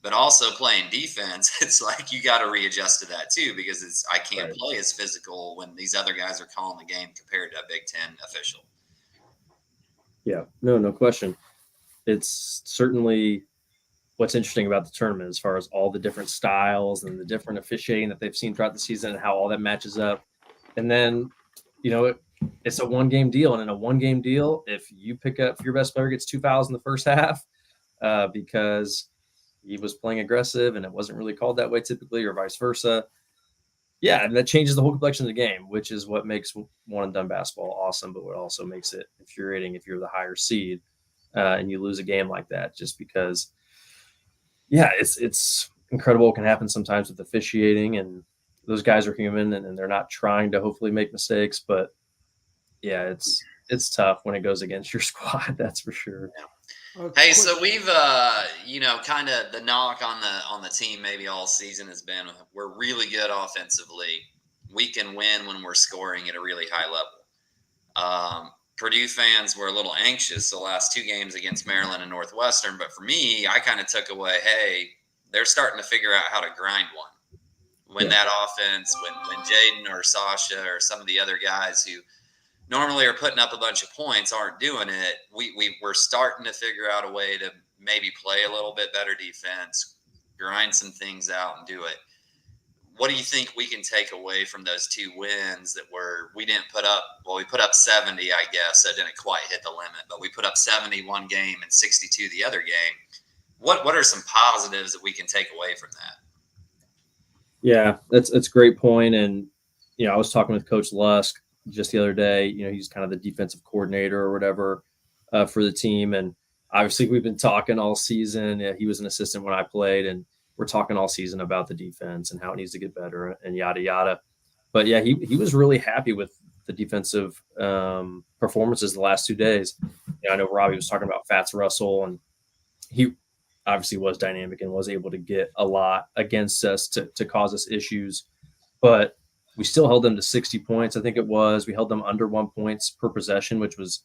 but also playing defense, it's like you got to readjust to that too, because I can't play as physical when these other guys are calling the game compared to a Big Ten official. Yeah, no question. It's certainly what's interesting about the tournament as far as all the different styles and the different officiating that they've seen throughout the season and how all that matches up. And then, it's a one-game deal. And in a one-game deal, if your best player gets 2 fouls in the first half because he was playing aggressive and it wasn't really called that way typically, or vice versa, yeah, and that changes the whole complexion of the game, which is what makes one and done basketball awesome, but what also makes it infuriating if you're the higher seed and you lose a game like that, just because, yeah, it's incredible what can happen sometimes with officiating, and those guys are human and they're not trying to hopefully make mistakes, but yeah, it's tough when it goes against your squad, that's for sure. Yeah. Hey, so we've, kind of the knock on the team maybe all season has been we're really good offensively. We can win when we're scoring at a really high level. Purdue fans were a little anxious the last 2 games against Maryland and Northwestern, but for me, I kind of took away, hey, they're starting to figure out how to grind one. When that offense, when Jaden or Sasha or some of the other guys who normally are putting up a bunch of points aren't doing it, we're starting to figure out a way to maybe play a little bit better defense, grind some things out and do it. What do you think we can take away from those 2 wins that we didn't put up? Well, we put up 70, I guess. That didn't quite hit the limit, but we put up 70 one game and 62 the other game. What are some positives that we can take away from that? Yeah, that's a great point. And, I was talking with Coach Lusk just the other day. He's kind of the defensive coordinator or whatever for the team. And obviously we've been talking all season. Yeah, he was an assistant when I played, and we're talking all season about the defense and how it needs to get better and yada, yada. But yeah, he was really happy with the defensive performances the last 2 days. I know Robbie was talking about Fats Russell, and he obviously was dynamic and was able to get a lot against us to cause us issues. But we still held them to 60 points. I think it was. We held them under 1 point per possession, which was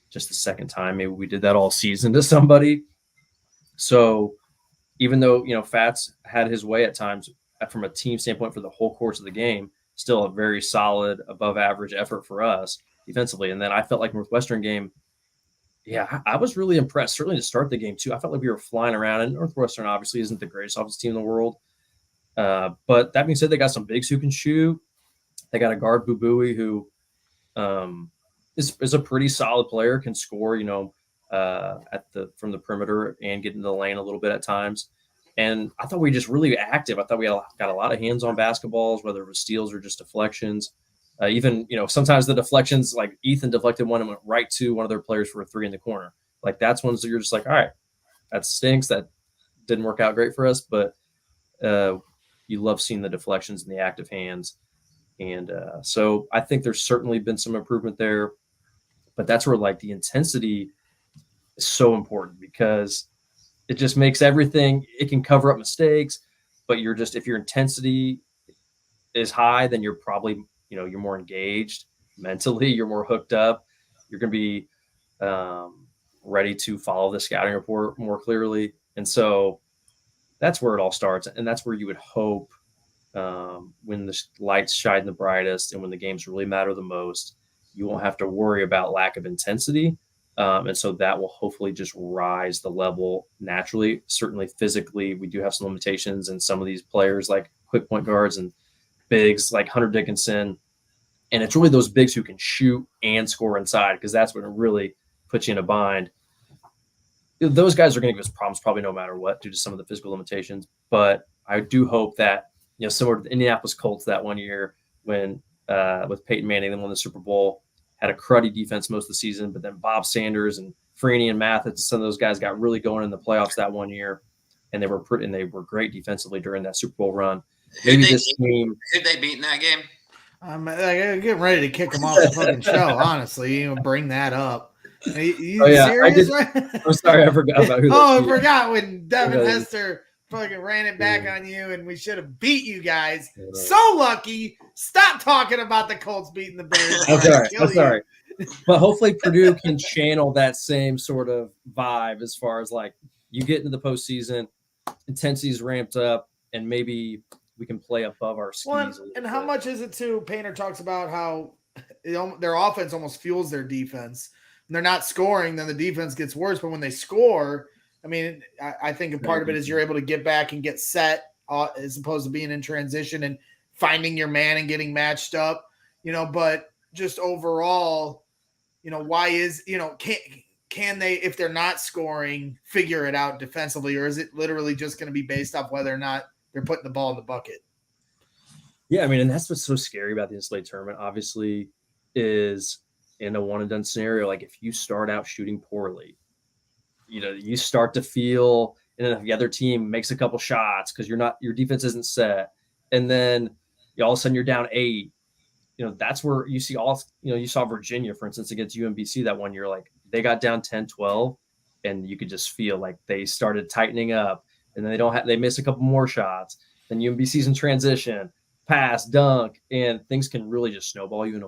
just the second time maybe we did that all season to somebody. So even though, Fats had his way at times from a team standpoint for the whole course of the game, still a very solid above average effort for us defensively. And then I felt like Northwestern game, yeah, I was really impressed, certainly to start the game too. I felt like we were flying around, and Northwestern obviously isn't the greatest offensive team in the world. But that being said, they got some bigs who can shoot. They got a guard, Bubui, who is a pretty solid player, can score, from the perimeter and get into the lane a little bit at times. And I thought we were just really active. I thought we got a lot of hands-on basketballs, whether it was steals or just deflections. Even, sometimes the deflections, like Ethan deflected one and went right to one of their players for a 3 in the corner. Like that's ones that you're just like, all right, that stinks. That didn't work out great for us, but you love seeing the deflections and the active hands. And so I think there's certainly been some improvement there, but that's where like the intensity is so important, because it just makes everything, it can cover up mistakes, but if your intensity is high, then you're probably, you're more engaged mentally, you're more hooked up, you're going to be ready to follow the scouting report more clearly. And so that's where it all starts. And that's where you would hope when the lights shine the brightest and when the games really matter the most, you won't have to worry about lack of intensity. And so that will hopefully just rise the level naturally. Certainly physically, we do have some limitations, and some of these players like quick point guards and bigs like Hunter Dickinson. And it's really those bigs who can shoot and score inside, because that's when it really puts you in a bind. Those guys are going to give us problems probably no matter what due to some of the physical limitations. But I do hope that, similar to the Indianapolis Colts that one year when with Peyton Manning, they won the Super Bowl, had a cruddy defense most of the season, but then Bob Sanders and Freeney and Mathis, some of those guys got really going in the playoffs that one year, and they were great defensively during that Super Bowl run. Maybe this team. Who'd they beat in that game? I'm getting ready to kick them off the fucking show. Honestly, you bring that up. You serious? I'm sorry, I forgot about who. I forgot when Devin Hester fucking ran it back on you, and we should have beat you guys. So lucky. Stop talking about the Colts beating the Bears. I'm sorry. But hopefully Purdue can channel that same sort of vibe as far as like you get into the postseason, intensity's ramped up, and maybe we can play above our skis. And how much is it too? Painter talks about how their offense almost fuels their defense. When they're not scoring, then the defense gets worse. But when they score, I mean, I think a part of it is you're able to get back and get set as opposed to being in transition and finding your man and getting matched up, but just overall, why is, can they, if they're not scoring, figure it out defensively, or is it literally just going to be based off whether or not they're putting the ball in the bucket? Yeah. I mean, and that's what's so scary about the NCAA tournament, obviously, is in a one and done scenario. Like if you start out shooting poorly, you start to feel, and then if the other team makes a couple shots because your defense isn't set, and then all of a sudden you're down 8. That's where you see you saw Virginia, for instance, against UMBC that one year. Like they got down 10-12, and you could just feel like they started tightening up, and then they miss a couple more shots. Then UMBC's in transition, pass, dunk, and things can really just snowball on you in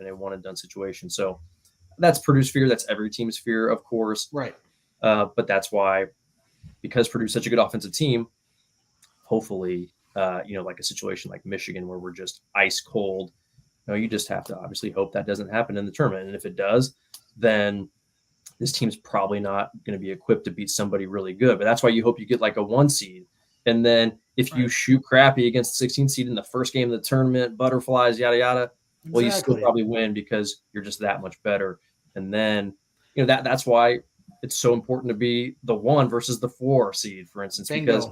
a one and done situation. So that's Purdue's fear. That's every team's fear, of course. Right. But that's why, because Purdue's such a good offensive team, hopefully, like a situation like Michigan where we're just ice cold, you just have to obviously hope that doesn't happen in the tournament. And if it does, then this team's probably not going to be equipped to beat somebody really good. But that's why you hope you get like a 1 seed. And then if you shoot crappy against the 16 seed in the first game of the tournament, butterflies, yada, yada, well, you still probably win because you're just that much better. And then, that's why it's so important to be the 1 versus the 4 seed, for instance, because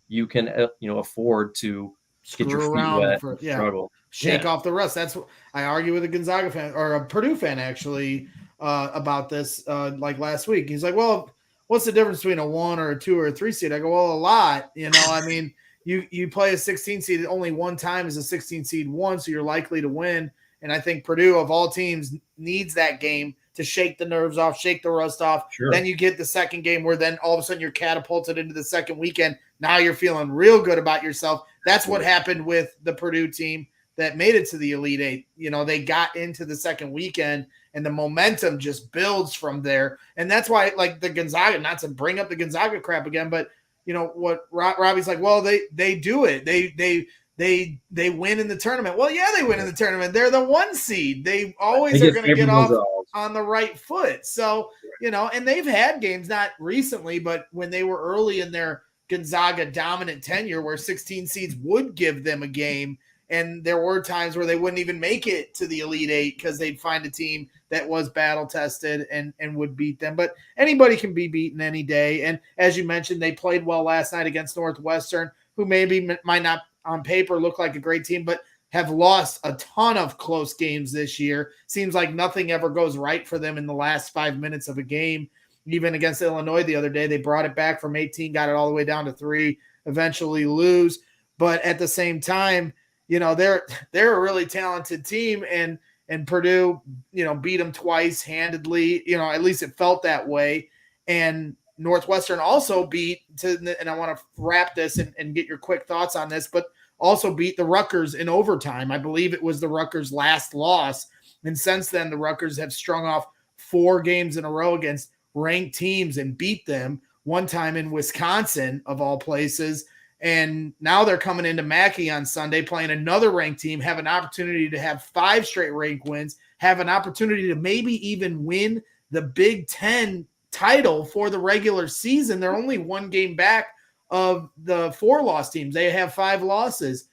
you can, afford to get your feet wet, struggle, shake off the rust. That's what I argue with a Gonzaga fan or a Purdue fan actually about this. Like last week, he's like, "Well, what's the difference between a 1 or a 2 or a 3 seed?" I go, "Well, a lot. I mean, you play a 16 seed only one time as a 16 seed won, so you're likely to win. And I think Purdue, of all teams, needs that game to shake the nerves off, shake the rust off. Sure. Then you get the second game where then all of a sudden you're catapulted into the second weekend. Now you're feeling real good about yourself. That's what happened with the Purdue team that made it to the Elite Eight. They got into the second weekend and the momentum just builds from there. And that's why, like the Gonzaga, not to bring up the Gonzaga crap again, but what Robbie's like, well, they do it. They win in the tournament. Well, yeah, they win in the tournament. They're the 1 seed. They always are going to get off on the right foot. So, and they've had games, not recently, but when they were early in their Gonzaga dominant tenure where 16 seeds would give them a game. And there were times where they wouldn't even make it to the Elite Eight because they'd find a team that was battle tested and would beat them. But anybody can be beaten any day. And as you mentioned, they played well last night against Northwestern, who might not on paper look like a great team, but have lost a ton of close games this year. Seems like nothing ever goes right for them in the last 5 minutes of a game. Even against Illinois the other day, they brought it back from 18, got it all the way down to 3, eventually lose. But at the same time, they're a really talented team, and Purdue, beat them twice handedly. At least it felt that way. And Northwestern also and I want to wrap this and get your quick thoughts on this, but also beat the Rutgers in overtime. I believe it was the Rutgers' last loss. And since then, the Rutgers have strung off 4 games in a row against ranked teams and beat them, one time in Wisconsin, of all places. And now they're coming into Mackey on Sunday, playing another ranked team, have an opportunity to have 5 straight ranked wins, have an opportunity to maybe even win the Big Ten title for the regular season. They're only 1 game back of the 4-loss teams. They have 5 losses.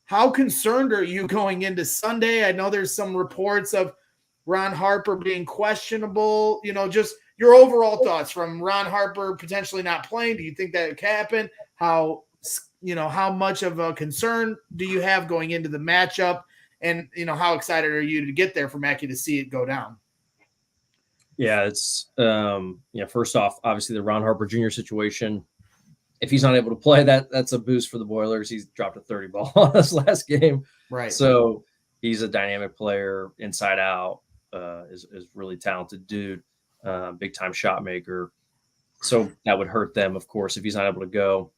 How concerned are you going into Sunday? I know there's some reports of Ron Harper being questionable. Just your overall thoughts from Ron Harper potentially not playing. Do you think that could happen? How much of a concern do you have going into the matchup? And, how excited are you to get there for Mackey to see it go down? Yeah, it's first off, obviously the Ron Harper Jr. situation. If he's not able to play, that's a boost for the Boilers. He's dropped a 30 ball on us last game. Right. So he's a dynamic player inside out, is really talented dude, big time shot maker. So that would hurt them, of course, if he's not able to go.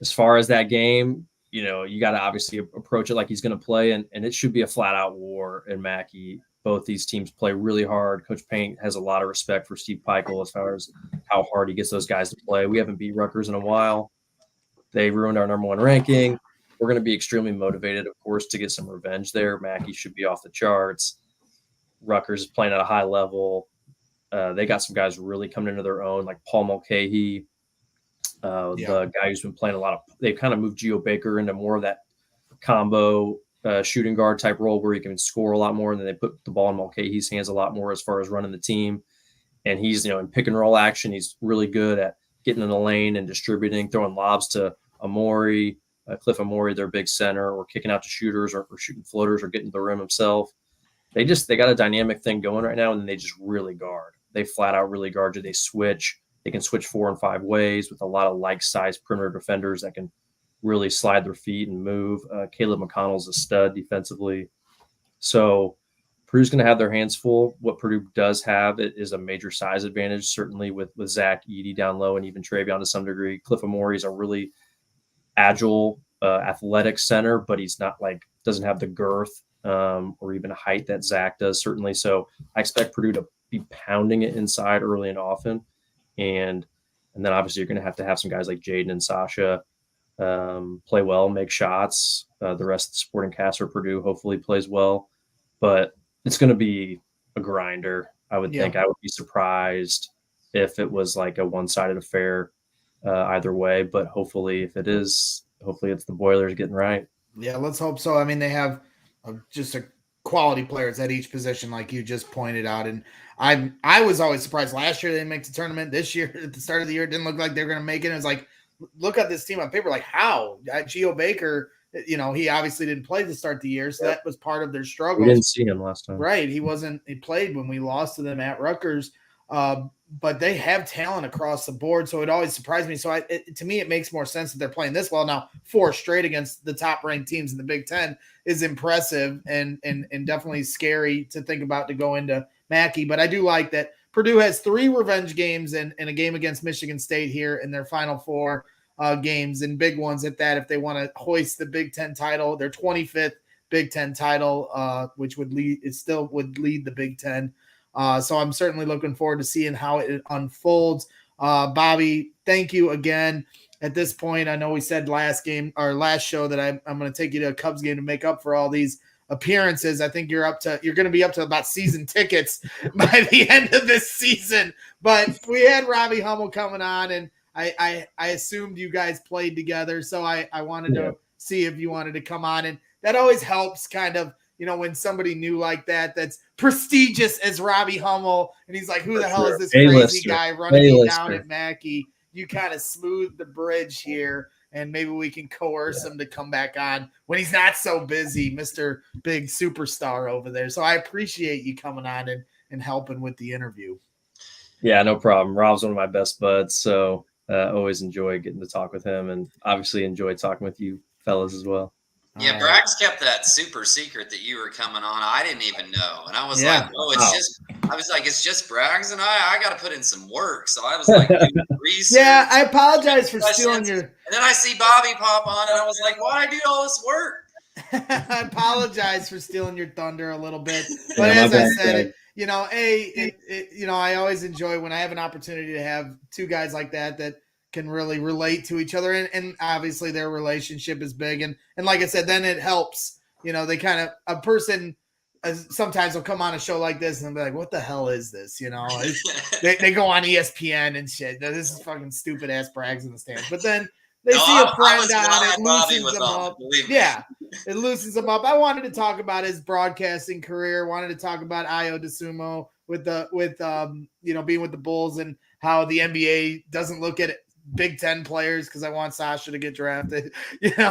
As far as that game, you got to obviously approach it like he's going to play, and it should be a flat out war in Mackey. Both these teams play really hard. Coach Paint has a lot of respect for Steve Peichel as far as how hard he gets those guys to play. We haven't beat Rutgers in a while. They ruined our number 1 ranking. We're going to be extremely motivated, of course, to get some revenge there. Mackey should be off the charts. Rutgers is playing at a high level. They got some guys really coming into their own, like Paul Mulcahy, the guy who's been playing a lot of – they've kind of moved Geo Baker into more of that combo shooting guard type role where he can score a lot more, and then they put the ball in Mulcahy's hands a lot more as far as running the team. And he's, in pick and roll action, he's really good at getting in the lane and distributing, throwing lobs to Amori, Cliff Amori, their big center, or kicking out to shooters or shooting floaters or getting to the rim himself. They got a dynamic thing going right now, and they just really guard. They flat out really guard you. They switch. They can switch 4 and 5 ways with a lot of like-sized perimeter defenders that can really slide their feet and move. Caleb McConnell's a stud defensively. So Purdue's going to have their hands full. What Purdue does have is a major size advantage, certainly with Zach Edey down low and even Travion to some degree. Cliff Amori is a really agile, athletic center, but he's not doesn't have the girth or even height that Zach does, certainly. So I expect Purdue to be pounding it inside early and often. And then obviously you're going to have some guys like Jaden and Sasha play well, make shots. The rest of the supporting cast for Purdue hopefully plays well. But it's going to be a grinder. I would think. I would be surprised if it was like a one-sided affair either way. But hopefully, if it is, hopefully it's the Boilers getting right. Yeah, let's hope so. I mean, they have just a quality players at each position, like you just pointed out. And I was always surprised last year they didn't make the tournament. This year, at the start of the year, it didn't look like they were going to make it. It was like, look at this team on paper. Like, how? Geo Baker, he obviously didn't play to start the year, so that was part of their struggle. We didn't see him last time. Right. He played when we lost to them at Rutgers. But they have talent across the board, so it always surprised me. So to me, it makes more sense that they're playing this well. Now, 4 straight against the top-ranked teams in the Big Ten is impressive and definitely scary to think about to go into Mackey. But I do like that Purdue has 3 revenge games and a game against Michigan State here in their final 4 games, and big ones at that, if they want to hoist the Big Ten title, their 25th Big Ten title, which would lead the Big Ten. So I'm certainly looking forward to seeing how it unfolds. Bobby, thank you again. At this point, I know we said last show that I'm going to take you to a Cubs game to make up for all these appearances. I think you're going to be up to about season tickets by the end of this season. But we had Robbie Hummel coming on, and I assumed you guys played together. So I wanted to see if you wanted to come on, and that always helps kind of, when somebody new like that's prestigious as Robbie Hummel, and he's like, who the hell is this crazy guy running me down at Mackey? You kind of smooth the bridge here, and maybe we can coerce him to come back on when he's not so busy, Mr. Big Superstar over there. So I appreciate you coming on and helping with the interview. Yeah, no problem. Rob's one of my best buds, so always enjoy getting to talk with him, and obviously enjoy talking with you fellas as well. Yeah, Braggs kept that super secret that you were coming on. I didn't even know. And I was like, it's just Braggs and I got to put in some work. So I was like, research. Yeah, I apologize for stealing your. And then I see Bobby pop on, and I was like, why do all this work? I apologize for stealing your thunder a little bit. But as I said, I always enjoy when I have an opportunity to have 2 guys like that can really relate to each other. And obviously their relationship is big. And like I said, then it helps, they kind of, a person sometimes will come on a show like this and be like, what the hell is this? They go on ESPN and shit. This is fucking stupid ass brags in the stands. But then they see a friend on it, loosens them up. Yeah, it loosens them up. I wanted to talk about his broadcasting career. Wanted to talk about Ayo DeSumo with being with the Bulls and how the NBA doesn't look at Big Ten players because I want Sasha to get drafted.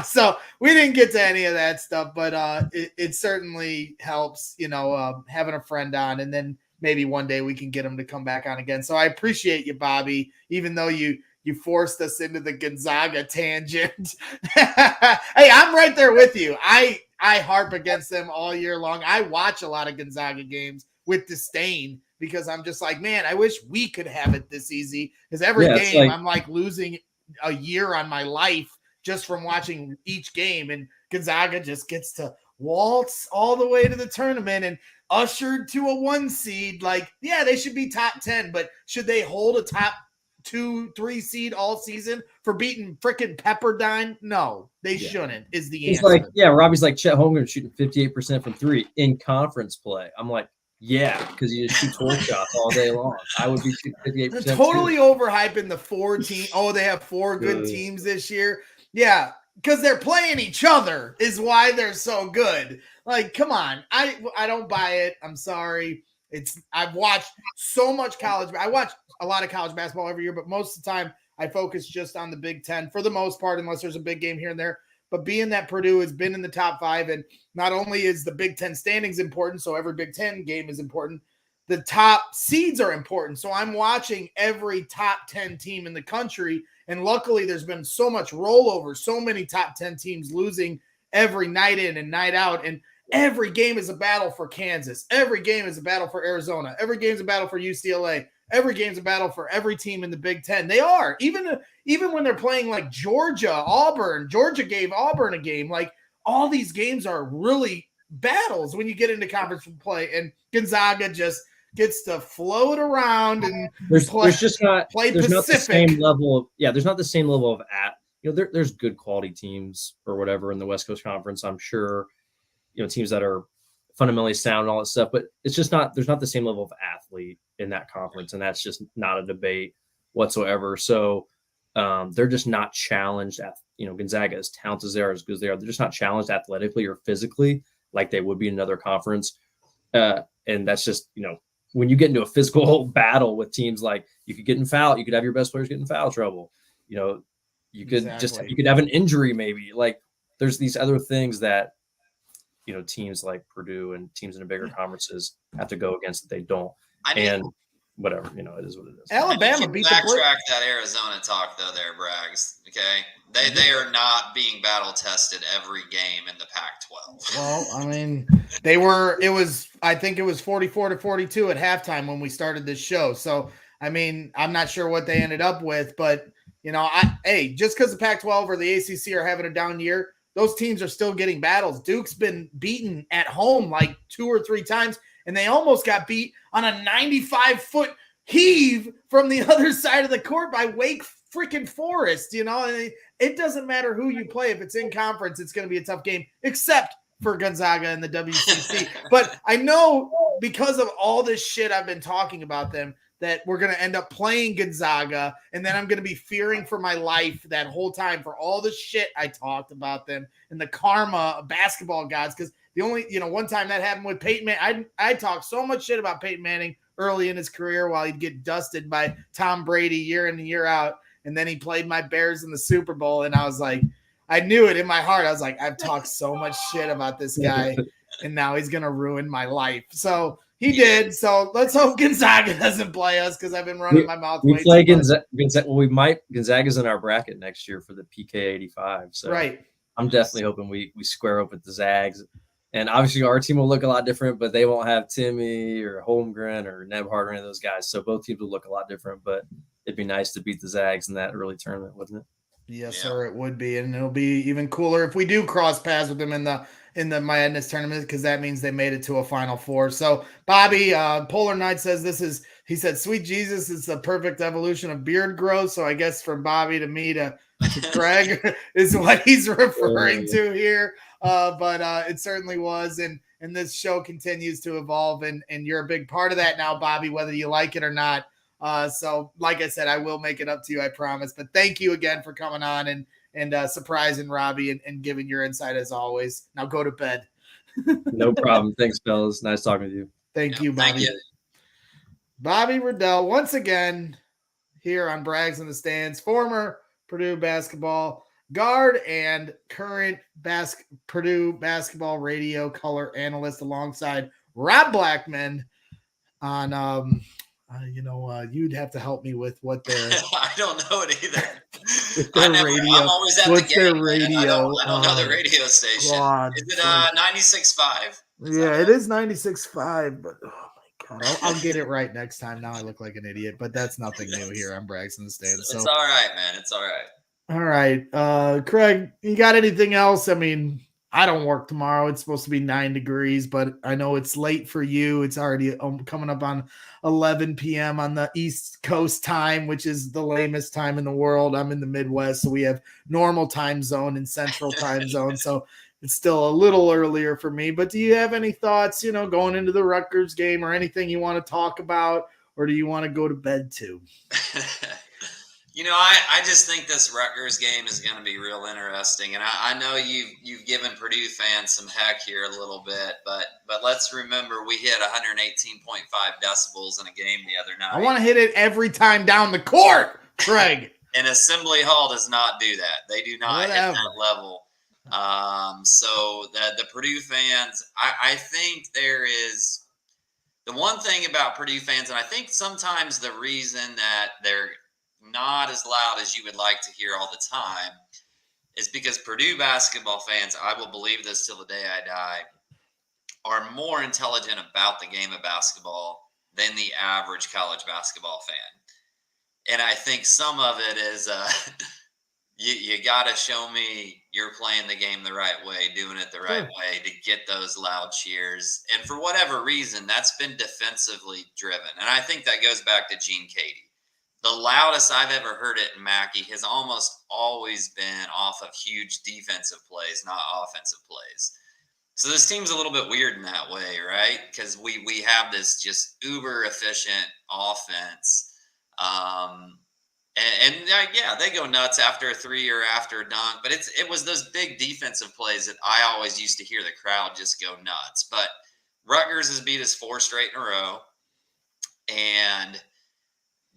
So we didn't get to any of that stuff, but it certainly helps. Having a friend on, and then maybe one day we can get him to come back on again. So I appreciate you, Bobby, even though you forced us into the Gonzaga tangent. Hey, I'm right there with you. I harp against them all year long. I watch a lot of Gonzaga games with disdain because I'm just like, man, I wish we could have it this easy. Because every game I'm like losing a year on my life just from watching each game. And Gonzaga just gets to waltz all the way to the tournament and ushered to a 1 seed. Like, yeah, they should be top 10, but should they hold a top 2-3 seed all season for beating freaking Pepperdine? No, they shouldn't, is the answer. Robbie's like Chet Holmgren shooting 58% from 3 in conference play. I'm like, yeah, because you just shoot 12 shots all day long. I would be shooting 58%. Totally overhyping the 4 team. Oh, they have 4 good teams this year. Yeah, because they're playing each other is why they're so good. Like, come on. I don't buy it. I'm sorry. I've watched so much college. I watch a lot of college basketball every year, but most of the time I focus just on the Big Ten for the most part, unless there's a big game here and there. But being that Purdue has been in the top 5, and not only is the Big Ten standings important, so every Big Ten game is important, the top seeds are important. So I'm watching every top 10 team in the country, and luckily there's been so much rollover, so many top 10 teams losing every night in and night out, and every game is a battle for Kansas. Every game is a battle for Arizona. Every game is a battle for UCLA. Every game's a battle for every team in the Big Ten. They are. Even when they're playing like Georgia, Auburn. Georgia gave Auburn a game. Like, all these games are really battles when you get into conference play. And Gonzaga just gets to float around and there's not the same level of there's good quality teams or whatever in the West Coast Conference, I'm sure. Teams that are fundamentally sound and all that stuff, but there's not the same level of athlete in that conference, and that's just not a debate whatsoever. So they're just not challenged at, Gonzaga, as talented as they are, as good as they are, they're just not challenged athletically or physically like they would be in another conference. And that's just, when you get into a physical battle with teams, like you could get in foul, you could have your best players get in foul trouble. You could you could have an injury maybe. Like, there's these other things that, teams like Purdue and teams in the bigger conferences have to go against that they don't. Whatever, it is what it is. Alabama beat the backtrack that Arizona talk though there, Braggs. Okay. They are not being battle tested every game in the Pac-12. Well, I mean, I think it was 44-42 at halftime when we started this show. So, I mean, I'm not sure what they ended up with, but just because the Pac-12 or the ACC are having a down year, those teams are still getting battles. Duke's been beaten at home like 2 or 3 times, and they almost got beat on a 95-foot heave from the other side of the court by Wake freaking Forest. It doesn't matter who you play. If it's in conference, it's going to be a tough game, except for Gonzaga and the WCC. But I know because of all this shit I've been talking about them, that we're going to end up playing Gonzaga, and then I'm going to be fearing for my life that whole time for all the shit I talked about them and the karma of basketball gods. Because the only, one time that happened with Peyton Manning, I talked so much shit about Peyton Manning early in his career while he'd get dusted by Tom Brady year in and year out. And then he played my Bears in the Super Bowl, and I was like, I knew it in my heart. I was like, I've talked so much shit about this guy, and now he's going to ruin my life. So he did. So let's hope Gonzaga doesn't play us, because I've been running my mouth. We play Gonzaga. Well, Gonzaga's in our bracket next year for the PK 85. So right. I'm definitely hoping we square up with the Zags. And obviously our team will look a lot different, but they won't have Timmy or Holmgren or Nebhard or any of those guys. So both teams will look a lot different, but it'd be nice to beat the Zags in that early tournament, wouldn't it? Yes, sir, it would be. And it'll be even cooler if we do cross paths with them in the Madness tournament, because that means they made it to a Final Four. So Bobby, Polar Knight says this is He said, "Sweet Jesus is the perfect evolution of beard growth." So I guess from Bobby to me to Craig is what he's referring to here. But it certainly was, and this show continues to evolve, and you're a big part of that now, Bobby, whether you like it or not. So, like I said, I will make it up to you, I promise. But thank you again for coming on and surprising Robbie and giving your insight as always. Now go to bed. No problem. Thanks, fellas. Nice talking to you. Thank you, Bobby. Thank you. Bobby Riddell, once again, here on Brags in the Stands, former Purdue basketball guard and current Purdue basketball radio color analyst alongside Rob Blackman on, you'd have to help me with what their I don't know it either. radio. I'm always at What's the game, their radio? I don't know the radio station. God. Is it 96.5? Yeah, it is 96.5, but oh my God, I'll get it right next time. Now I look like an idiot, but that's nothing new here on Brags in the Stands. So. It's all right, man. It's all right. All right. Craig, you got anything else? I mean, I don't work tomorrow. It's supposed to be 9 degrees, but I know it's late for you. It's already coming up on 11 p.m. on the East Coast time, which is the lamest time in the world. I'm in the Midwest, so we have normal time zone and central time zone. So it's still a little earlier for me. But do you have any thoughts, going into the Rutgers game or anything you want to talk about, or do you want to go to bed too? I just think this Rutgers game is going to be real interesting, and I know you've given Purdue fans some heck here a little bit, but let's remember we hit 118.5 decibels in a game the other night. I want to hit it every time down the court, Craig. And Assembly Hall does not do that. They do not hit that level. So the Purdue fans, I think there is the one thing about Purdue fans, and I think sometimes the reason that they're not as loud as you would like to hear all the time is because Purdue basketball fans, I will believe this till the day I die, are more intelligent about the game of basketball than the average college basketball fan. And I think some of it is you got to show me you're playing the game the right way, doing it the right way to get those loud cheers. And for whatever reason, that's been defensively driven. And I think that goes back to Gene Cady. The loudest I've ever heard it in Mackey has almost always been off of huge defensive plays, not offensive plays. So this team's a little bit weird in that way, right? Because we have this just uber efficient offense. They go nuts after a three or after a dunk, but it was those big defensive plays that I always used to hear the crowd just go nuts. But Rutgers has beat us 4 straight in a row, and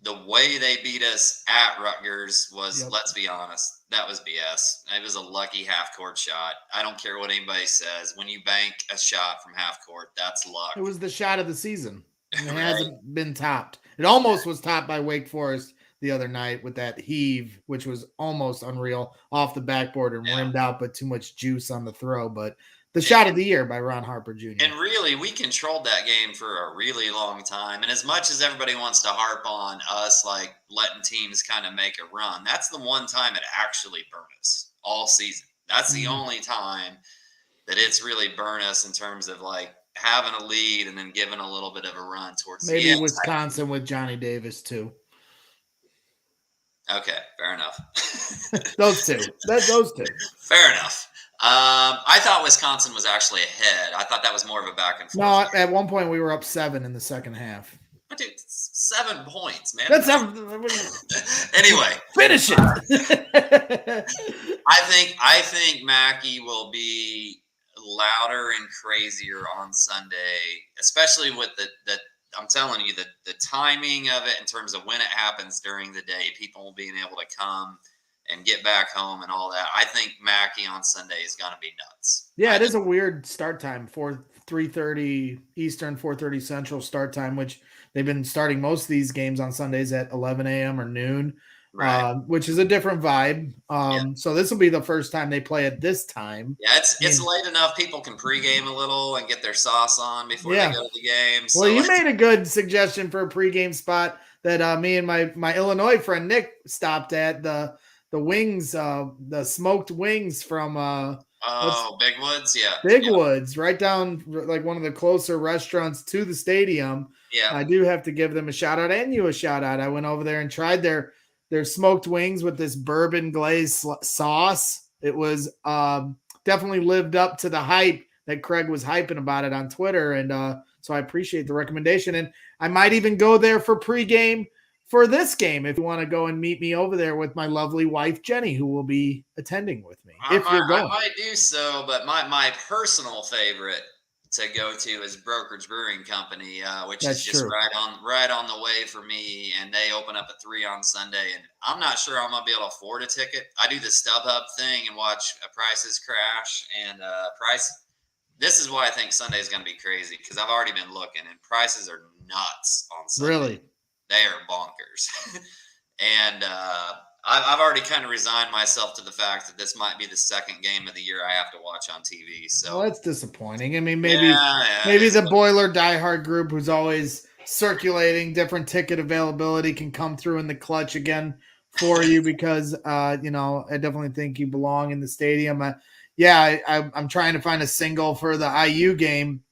the way they beat us at Rutgers was, let's be honest, that was BS. It was a lucky half-court shot. I don't care what anybody says. When you bank a shot from half-court, that's luck. It was the shot of the season. It hasn't been topped. It almost was topped by Wake Forest the other night with that heave, which was almost unreal, off the backboard and rimmed out, but too much juice on the throw. But the shot of the year by Ron Harper Jr. And really, we controlled that game for a really long time. And as much as everybody wants to harp on us, like letting teams kind of make a run, that's the one time it actually burned us all season. That's the only time that it's really burned us in terms of like having a lead and then giving a little bit of a run towards the end. Maybe Wisconsin with Johnny Davis too. Okay, fair enough. Those two. Fair enough. I thought Wisconsin was actually ahead. I thought that was more of a back and forth. No, at one point we were up 7 in the second half. But dude, 7 points, man. That's anyway. Finish it. I think Mackey will be louder and crazier on Sunday, especially with the I'm telling you, the timing of it in terms of when it happens during the day, people being able to come and get back home and all that. I think Mackey on Sunday is going to be nuts. Yeah, it is a weird start time, 3:30 Eastern, 4:30 Central start time, which they've been starting most of these games on Sundays at 11 a.m. or noon, right. Which is a different vibe. So this will be the first time they play at this time. Yeah, it's late enough. People can pregame a little and get their sauce on before they go to the game. So well, you made a good suggestion for a pregame spot that me and my Illinois friend Nick stopped at, the wings, the smoked wings from Big Woods, Big Woods, right down like one of the closer restaurants to the stadium. Yeah. I do have to give them a shout out and you a shout out. I went over there and tried their smoked wings with this bourbon glazed sauce. It was definitely lived up to the hype that Craig was hyping about it on Twitter. And so I appreciate the recommendation. And I might even go there for pregame for this game if you want to go and meet me over there with my lovely wife, Jenny, who will be attending with me. I might do so, but my personal favorite to go to is Brokerage Brewing Company, which That's is just true. right on the way for me. And they open up at 3 on Sunday, and I'm not sure I'm gonna be able to afford a ticket. I do the StubHub thing and watch prices crash and This is why I think Sunday is going to be crazy because I've already been looking and prices are nuts on Sunday. Really? They are bonkers. And I've already kind of resigned myself to the fact that this might be the second game of the year I have to watch on TV. So well, that's disappointing. I mean, maybe the Boiler diehard group who's always circulating different ticket availability can come through in the clutch again for you because, I definitely think you belong in the stadium. I'm trying to find a single for the IU game,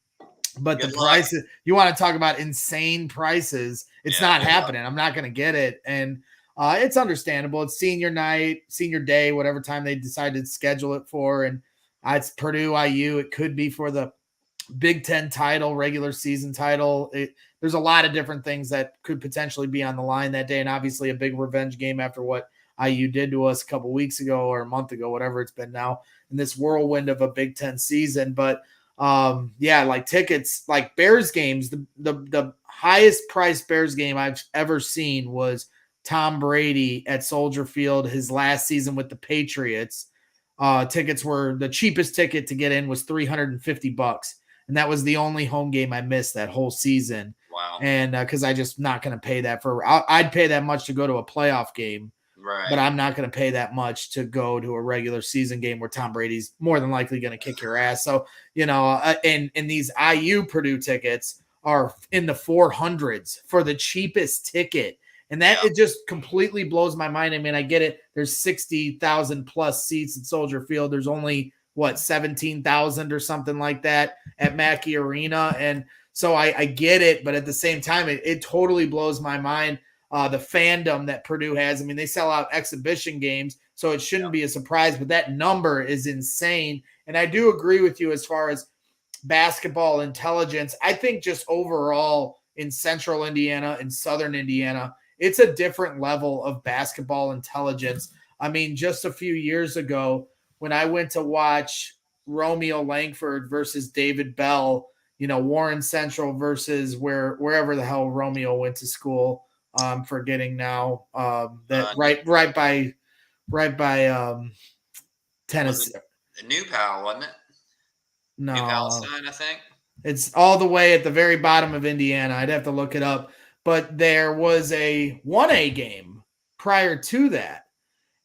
but the prices, you want to talk about insane prices. It's not happening. I'm not going to get it. And it's understandable. It's senior night, senior day, whatever time they decided to schedule it for. And it's Purdue, IU. It could be for the Big Ten title, regular season title. There's a lot of different things that could potentially be on the line that day. And obviously a big revenge game after what IU did to us a couple weeks ago or a month ago, whatever it's been now in this whirlwind of a Big Ten season. But like tickets, like Bears games, the highest priced Bears game I've ever seen was Tom Brady at Soldier Field his last season with the Patriots. Tickets were the cheapest ticket to get in was $350, and that was the only home game I missed that whole season. Wow. And because I just not going to pay that I'd pay that much to go to a playoff game. Right. But I'm not going to pay that much to go to a regular season game where Tom Brady's more than likely going to kick your ass. So, and these IU Purdue tickets are in the 400s for the cheapest ticket. And that it just completely blows my mind. I mean, I get it. There's 60,000 plus seats at Soldier Field. There's only 17,000 or something like that at Mackey Arena. And so I get it. But at the same time, it totally blows my mind. The fandom that Purdue has. I mean, they sell out exhibition games, so it shouldn't be a surprise, but that number is insane. And I do agree with you as far as basketball intelligence. I think just overall in central Indiana and southern Indiana, it's a different level of basketball intelligence. I mean, just a few years ago when I went to watch Romeo Langford versus David Bell, Warren Central versus wherever the hell Romeo went to school. I'm forgetting now that right by Tennessee. New Pal, wasn't it? No, New Palestine, I think. It's all the way at the very bottom of Indiana. I'd have to look it up. But there was a 1A game prior to that,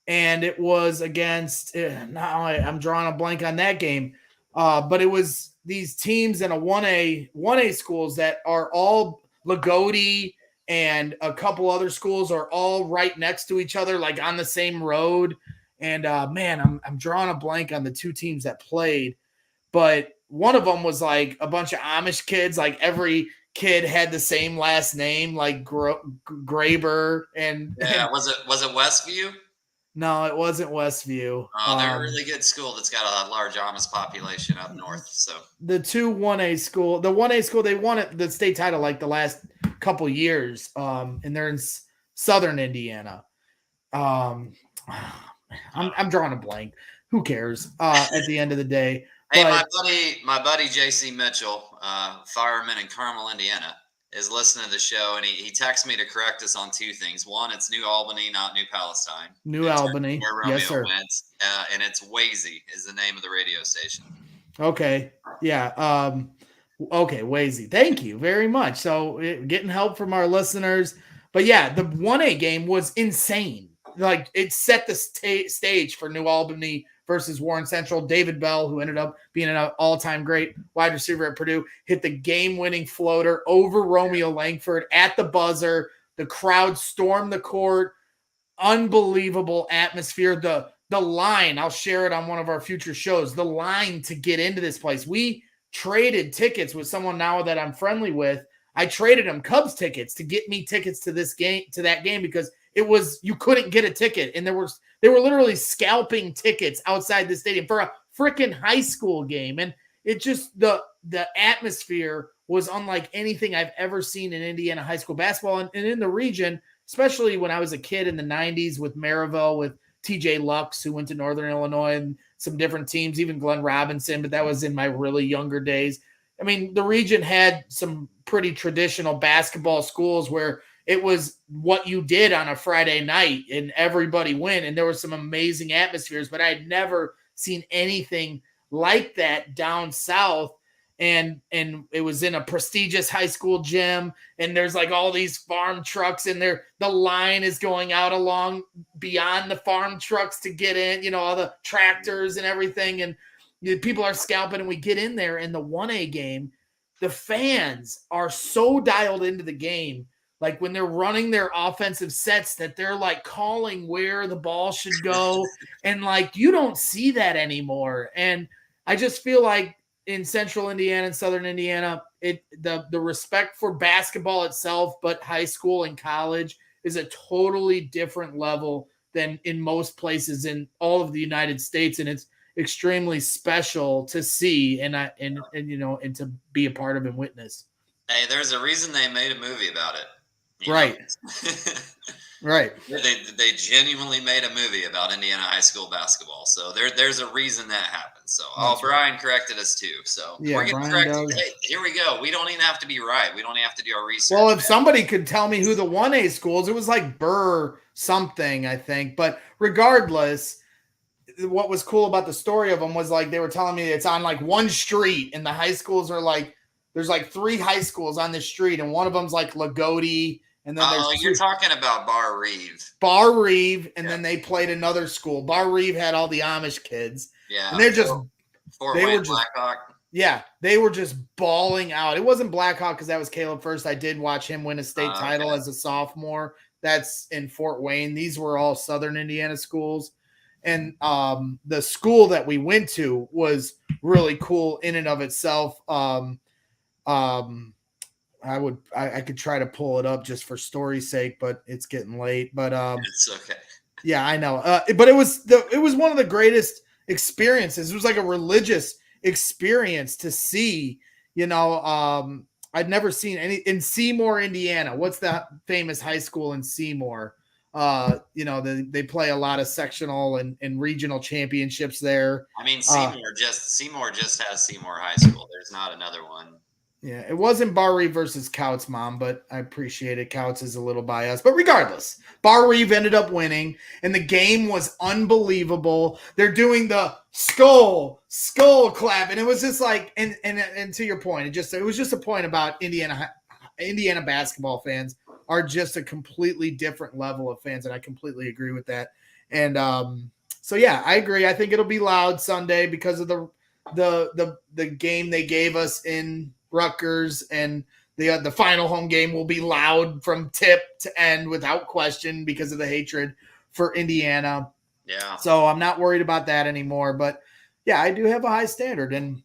and it was against. Now I'm drawing a blank on that game, but it was these teams in a 1A schools that are all Lagodi. And a couple other schools are all right next to each other, like on the same road. And man, I'm drawing a blank on the two teams that played, but one of them was like a bunch of Amish kids. Like every kid had the same last name, like Graber. And was it Westview? No, it wasn't Westview. They're a really good school that's got a large Amish population up north. So the 1A school, they won the state title like the last couple years, and they're in southern Indiana. I'm drawing a blank. Who cares? At the end of the day. Hey, my buddy JC Mitchell, fireman in Carmel, Indiana, is listening to the show, and he texted me to correct us on two things. One, it's New Albany, not New Palestine. New Albany, yes, sir. And it's Wazy is the name of the radio station. Okay, yeah. Okay, Wazy. Thank you very much. So getting help from our listeners. But yeah, the 1A game was insane. Like it set the stage for New Albany versus Warren Central. David Bell, who ended up being an all-time great wide receiver at Purdue, hit the game-winning floater over Romeo Langford at the buzzer. The crowd stormed the court. Unbelievable atmosphere. The line, I'll share it on one of our future shows, the line to get into this place. We traded tickets with someone now that I'm friendly with I traded him Cubs tickets to get me tickets to that game because you couldn't get a ticket. And they were literally scalping tickets outside the stadium for a freaking high school game. And it just, the atmosphere was unlike anything I've ever seen in Indiana high school basketball and in the region, especially when I was a kid in the 90s with Maryville, with TJ Lux, who went to Northern Illinois, and some different teams, even Glenn Robinson, but that was in my really younger days. I mean, the region had some pretty traditional basketball schools where it was what you did on a Friday night and everybody went, and there were some amazing atmospheres, but I'd never seen anything like that down south. And it was in a prestigious high school gym, and there's like all these farm trucks in there. The line is going out along beyond the farm trucks to get in, all the tractors and everything. And people are scalping, and we get in there, and the 1A game, the fans are so dialed into the game. Like when they're running their offensive sets that they're like calling where the ball should go. And like, you don't see that anymore. And I just feel like in central Indiana and southern Indiana, the respect for basketball itself, but high school and college is a totally different level than in most places in all of the United States. And it's extremely special to see and to be a part of and witness. Hey, there's a reason they made a movie about it. Right. Right. They genuinely made a movie about Indiana high school basketball. So there's a reason that happened. So Brian corrected us too. So yeah, we're getting corrected. Hey, here we go. We don't even have to be right. We don't even have to do our research. Well, if somebody could tell me who the 1A schools, it was like Burr something, I think. But regardless, what was cool about the story of them was like they were telling me it's on like one street, and the high schools are like there's like 3 high schools on this street, and one of them's like Lagodi. And then you're talking about Bar Reeve, and then they played another school. Bar Reeve had all the Amish kids. Yeah. And they're just Fort Wayne Blackhawk. Yeah, they were just bawling out. It wasn't Blackhawk because that was Caleb First. I did watch him win a state title as a sophomore. That's in Fort Wayne. These were all southern Indiana schools. And the school that we went to was really cool in and of itself. I could try to pull it up just for story's sake, but it's getting late. But it's okay. Yeah, I know. But it was one of the greatest experiences. It was like a religious experience to see. I'd never seen any in Seymour, Indiana. What's that famous high school in Seymour? They play a lot of sectional and regional championships there. I mean, Seymour just has Seymour High School. There's not another one. Yeah, it wasn't Bar Reeve versus Couts, Mom, but I appreciate it. Couts is a little biased. But regardless, Bar Reeve ended up winning, and the game was unbelievable. They're doing the skull clap, and it was just like, and to your point, it was just a point about Indiana basketball fans are just a completely different level of fans, and I completely agree with that. And so yeah, I agree. I think it'll be loud Sunday because of the game they gave us in Rutgers, and the final home game will be loud from tip to end without question because of the hatred for Indiana. Yeah. So I'm not worried about that anymore. But yeah, I do have a high standard, and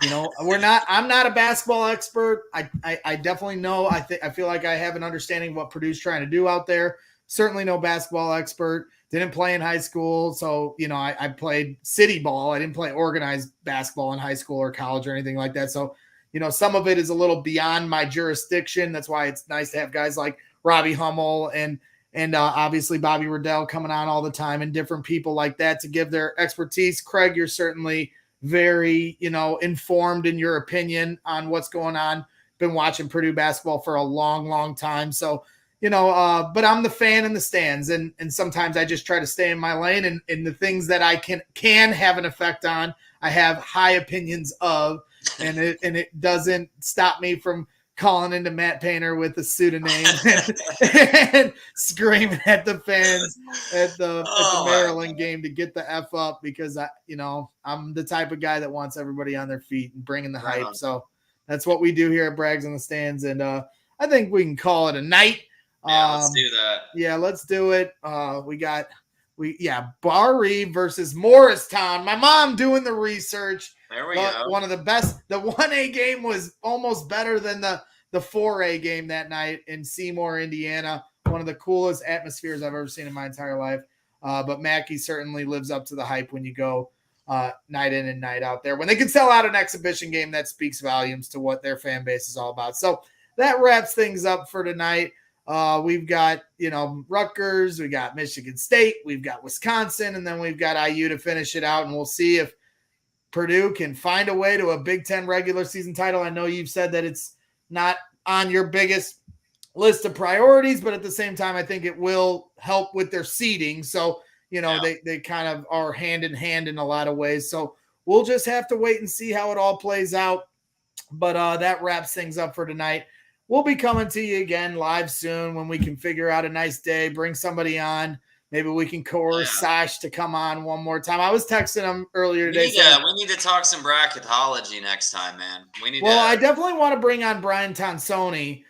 I'm not a basketball expert. I definitely know. I feel like I have an understanding of what Purdue's trying to do out there. Certainly no basketball expert. Didn't play in high school. So, I played city ball. I didn't play organized basketball in high school or college or anything like that. So, some of it is a little beyond my jurisdiction. That's why it's nice to have guys like Robbie Hummel and obviously Bobby Riddell coming on all the time, and different people like that to give their expertise. Craig, you're certainly very, informed in your opinion on what's going on. Been watching Purdue basketball for a long, long time. So, but I'm the fan in the stands, and sometimes I just try to stay in my lane, and the things that I can have an effect on, I have high opinions of, and it doesn't stop me from calling into Matt Painter with a pseudonym and screaming at the fans at the Maryland game to get the F up, because I'm the type of guy that wants everybody on their feet and bringing the hype. So that's what we do here at Brags in the Stands. And I think we can call it a night. Yeah, let's do that. Yeah, let's do it. Bar Reeve versus Morristown. My mom doing the research. There we go. One of the best. The 1A game was almost better than the the 4A game that night in Seymour, Indiana. One of the coolest atmospheres I've ever seen in my entire life. But Mackey certainly lives up to the hype when you go night in and night out there. When they can sell out an exhibition game, that speaks volumes to what their fan base is all about. So that wraps things up for tonight. We've got, Rutgers, we got Michigan State, we've got Wisconsin, and then we've got IU to finish it out. And we'll see if Purdue can find a way to a Big Ten regular season title. I know you've said that it's not on your biggest list of priorities, but at the same time, I think it will help with their seeding. So, they kind of are hand in hand in a lot of ways. So we'll just have to wait and see how it all plays out. But that wraps things up for tonight. We'll be coming to you again live soon when we can figure out a nice day, bring somebody on. Maybe we can coerce Sash to come on one more time. I was texting him earlier today. We need to talk some bracketology next time, man. I definitely want to bring on Brian Tonsoni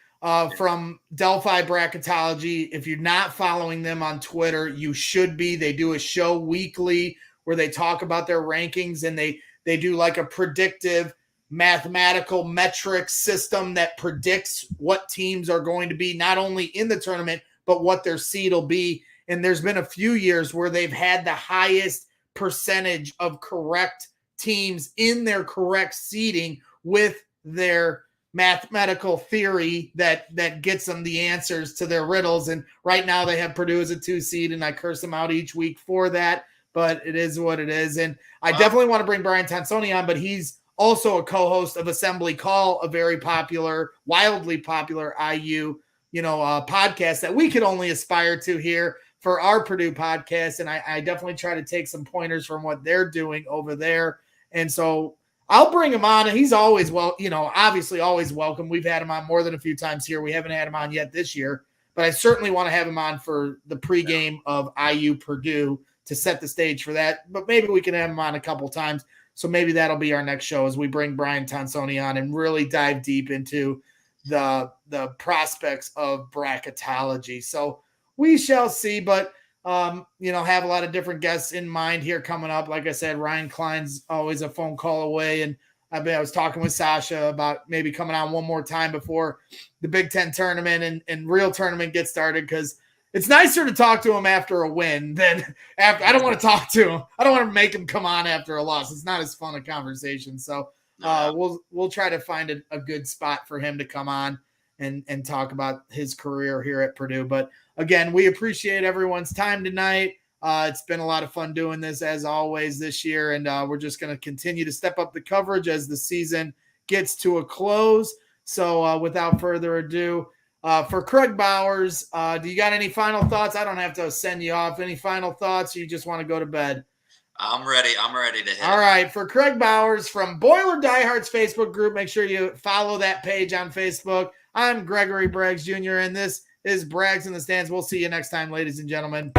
from Delphi Bracketology. If you're not following them on Twitter, you should be. They do a show weekly where they talk about their rankings, and they do like a predictive mathematical metric system that predicts what teams are going to be not only in the tournament, but what their seed will be. And there's been a few years where they've had the highest percentage of correct teams in their correct seeding with their mathematical theory that gets them the answers to their riddles. And right now they have Purdue as a 2 seed, and I curse them out each week for that, but it is what it is. And I definitely want to bring Brian Tonsoni on, but he's also a co-host of Assembly Call, a very popular, wildly popular IU, podcast that we could only aspire to here for our Purdue podcast. And I definitely try to take some pointers from what they're doing over there. And so I'll bring him on. And he's always, obviously always welcome. We've had him on more than a few times here. We haven't had him on yet this year, but I certainly want to have him on for the pregame of IU Purdue to set the stage for that. But maybe we can have him on a couple times. So maybe that'll be our next show as we bring Brian Tonsoni on and really dive deep into the prospects of bracketology. So we shall see, but have a lot of different guests in mind here coming up. Like I said, Ryan Klein's always a phone call away, and I was talking with Sasha about maybe coming on one more time before the Big Ten tournament and real tournament gets started, because it's nicer to talk to him after a win than after. I don't want to talk to him. I don't want to make him come on after a loss. It's not as fun a conversation. So we'll try to find a good spot for him to come on and talk about his career here at Purdue. But again, we appreciate everyone's time tonight. It's been a lot of fun doing this as always this year, and we're just going to continue to step up the coverage as the season gets to a close. So without further ado, for Craig Bowers, do you got any final thoughts? I don't have to send you off. Any final thoughts, or you just want to go to bed? I'm ready to hit. All right. For Craig Bowers from Boiler Diehards Facebook group, make sure you follow that page on Facebook. I'm Gregory Braggs Jr., and this is Braggs in the Stands. We'll see you next time, ladies and gentlemen.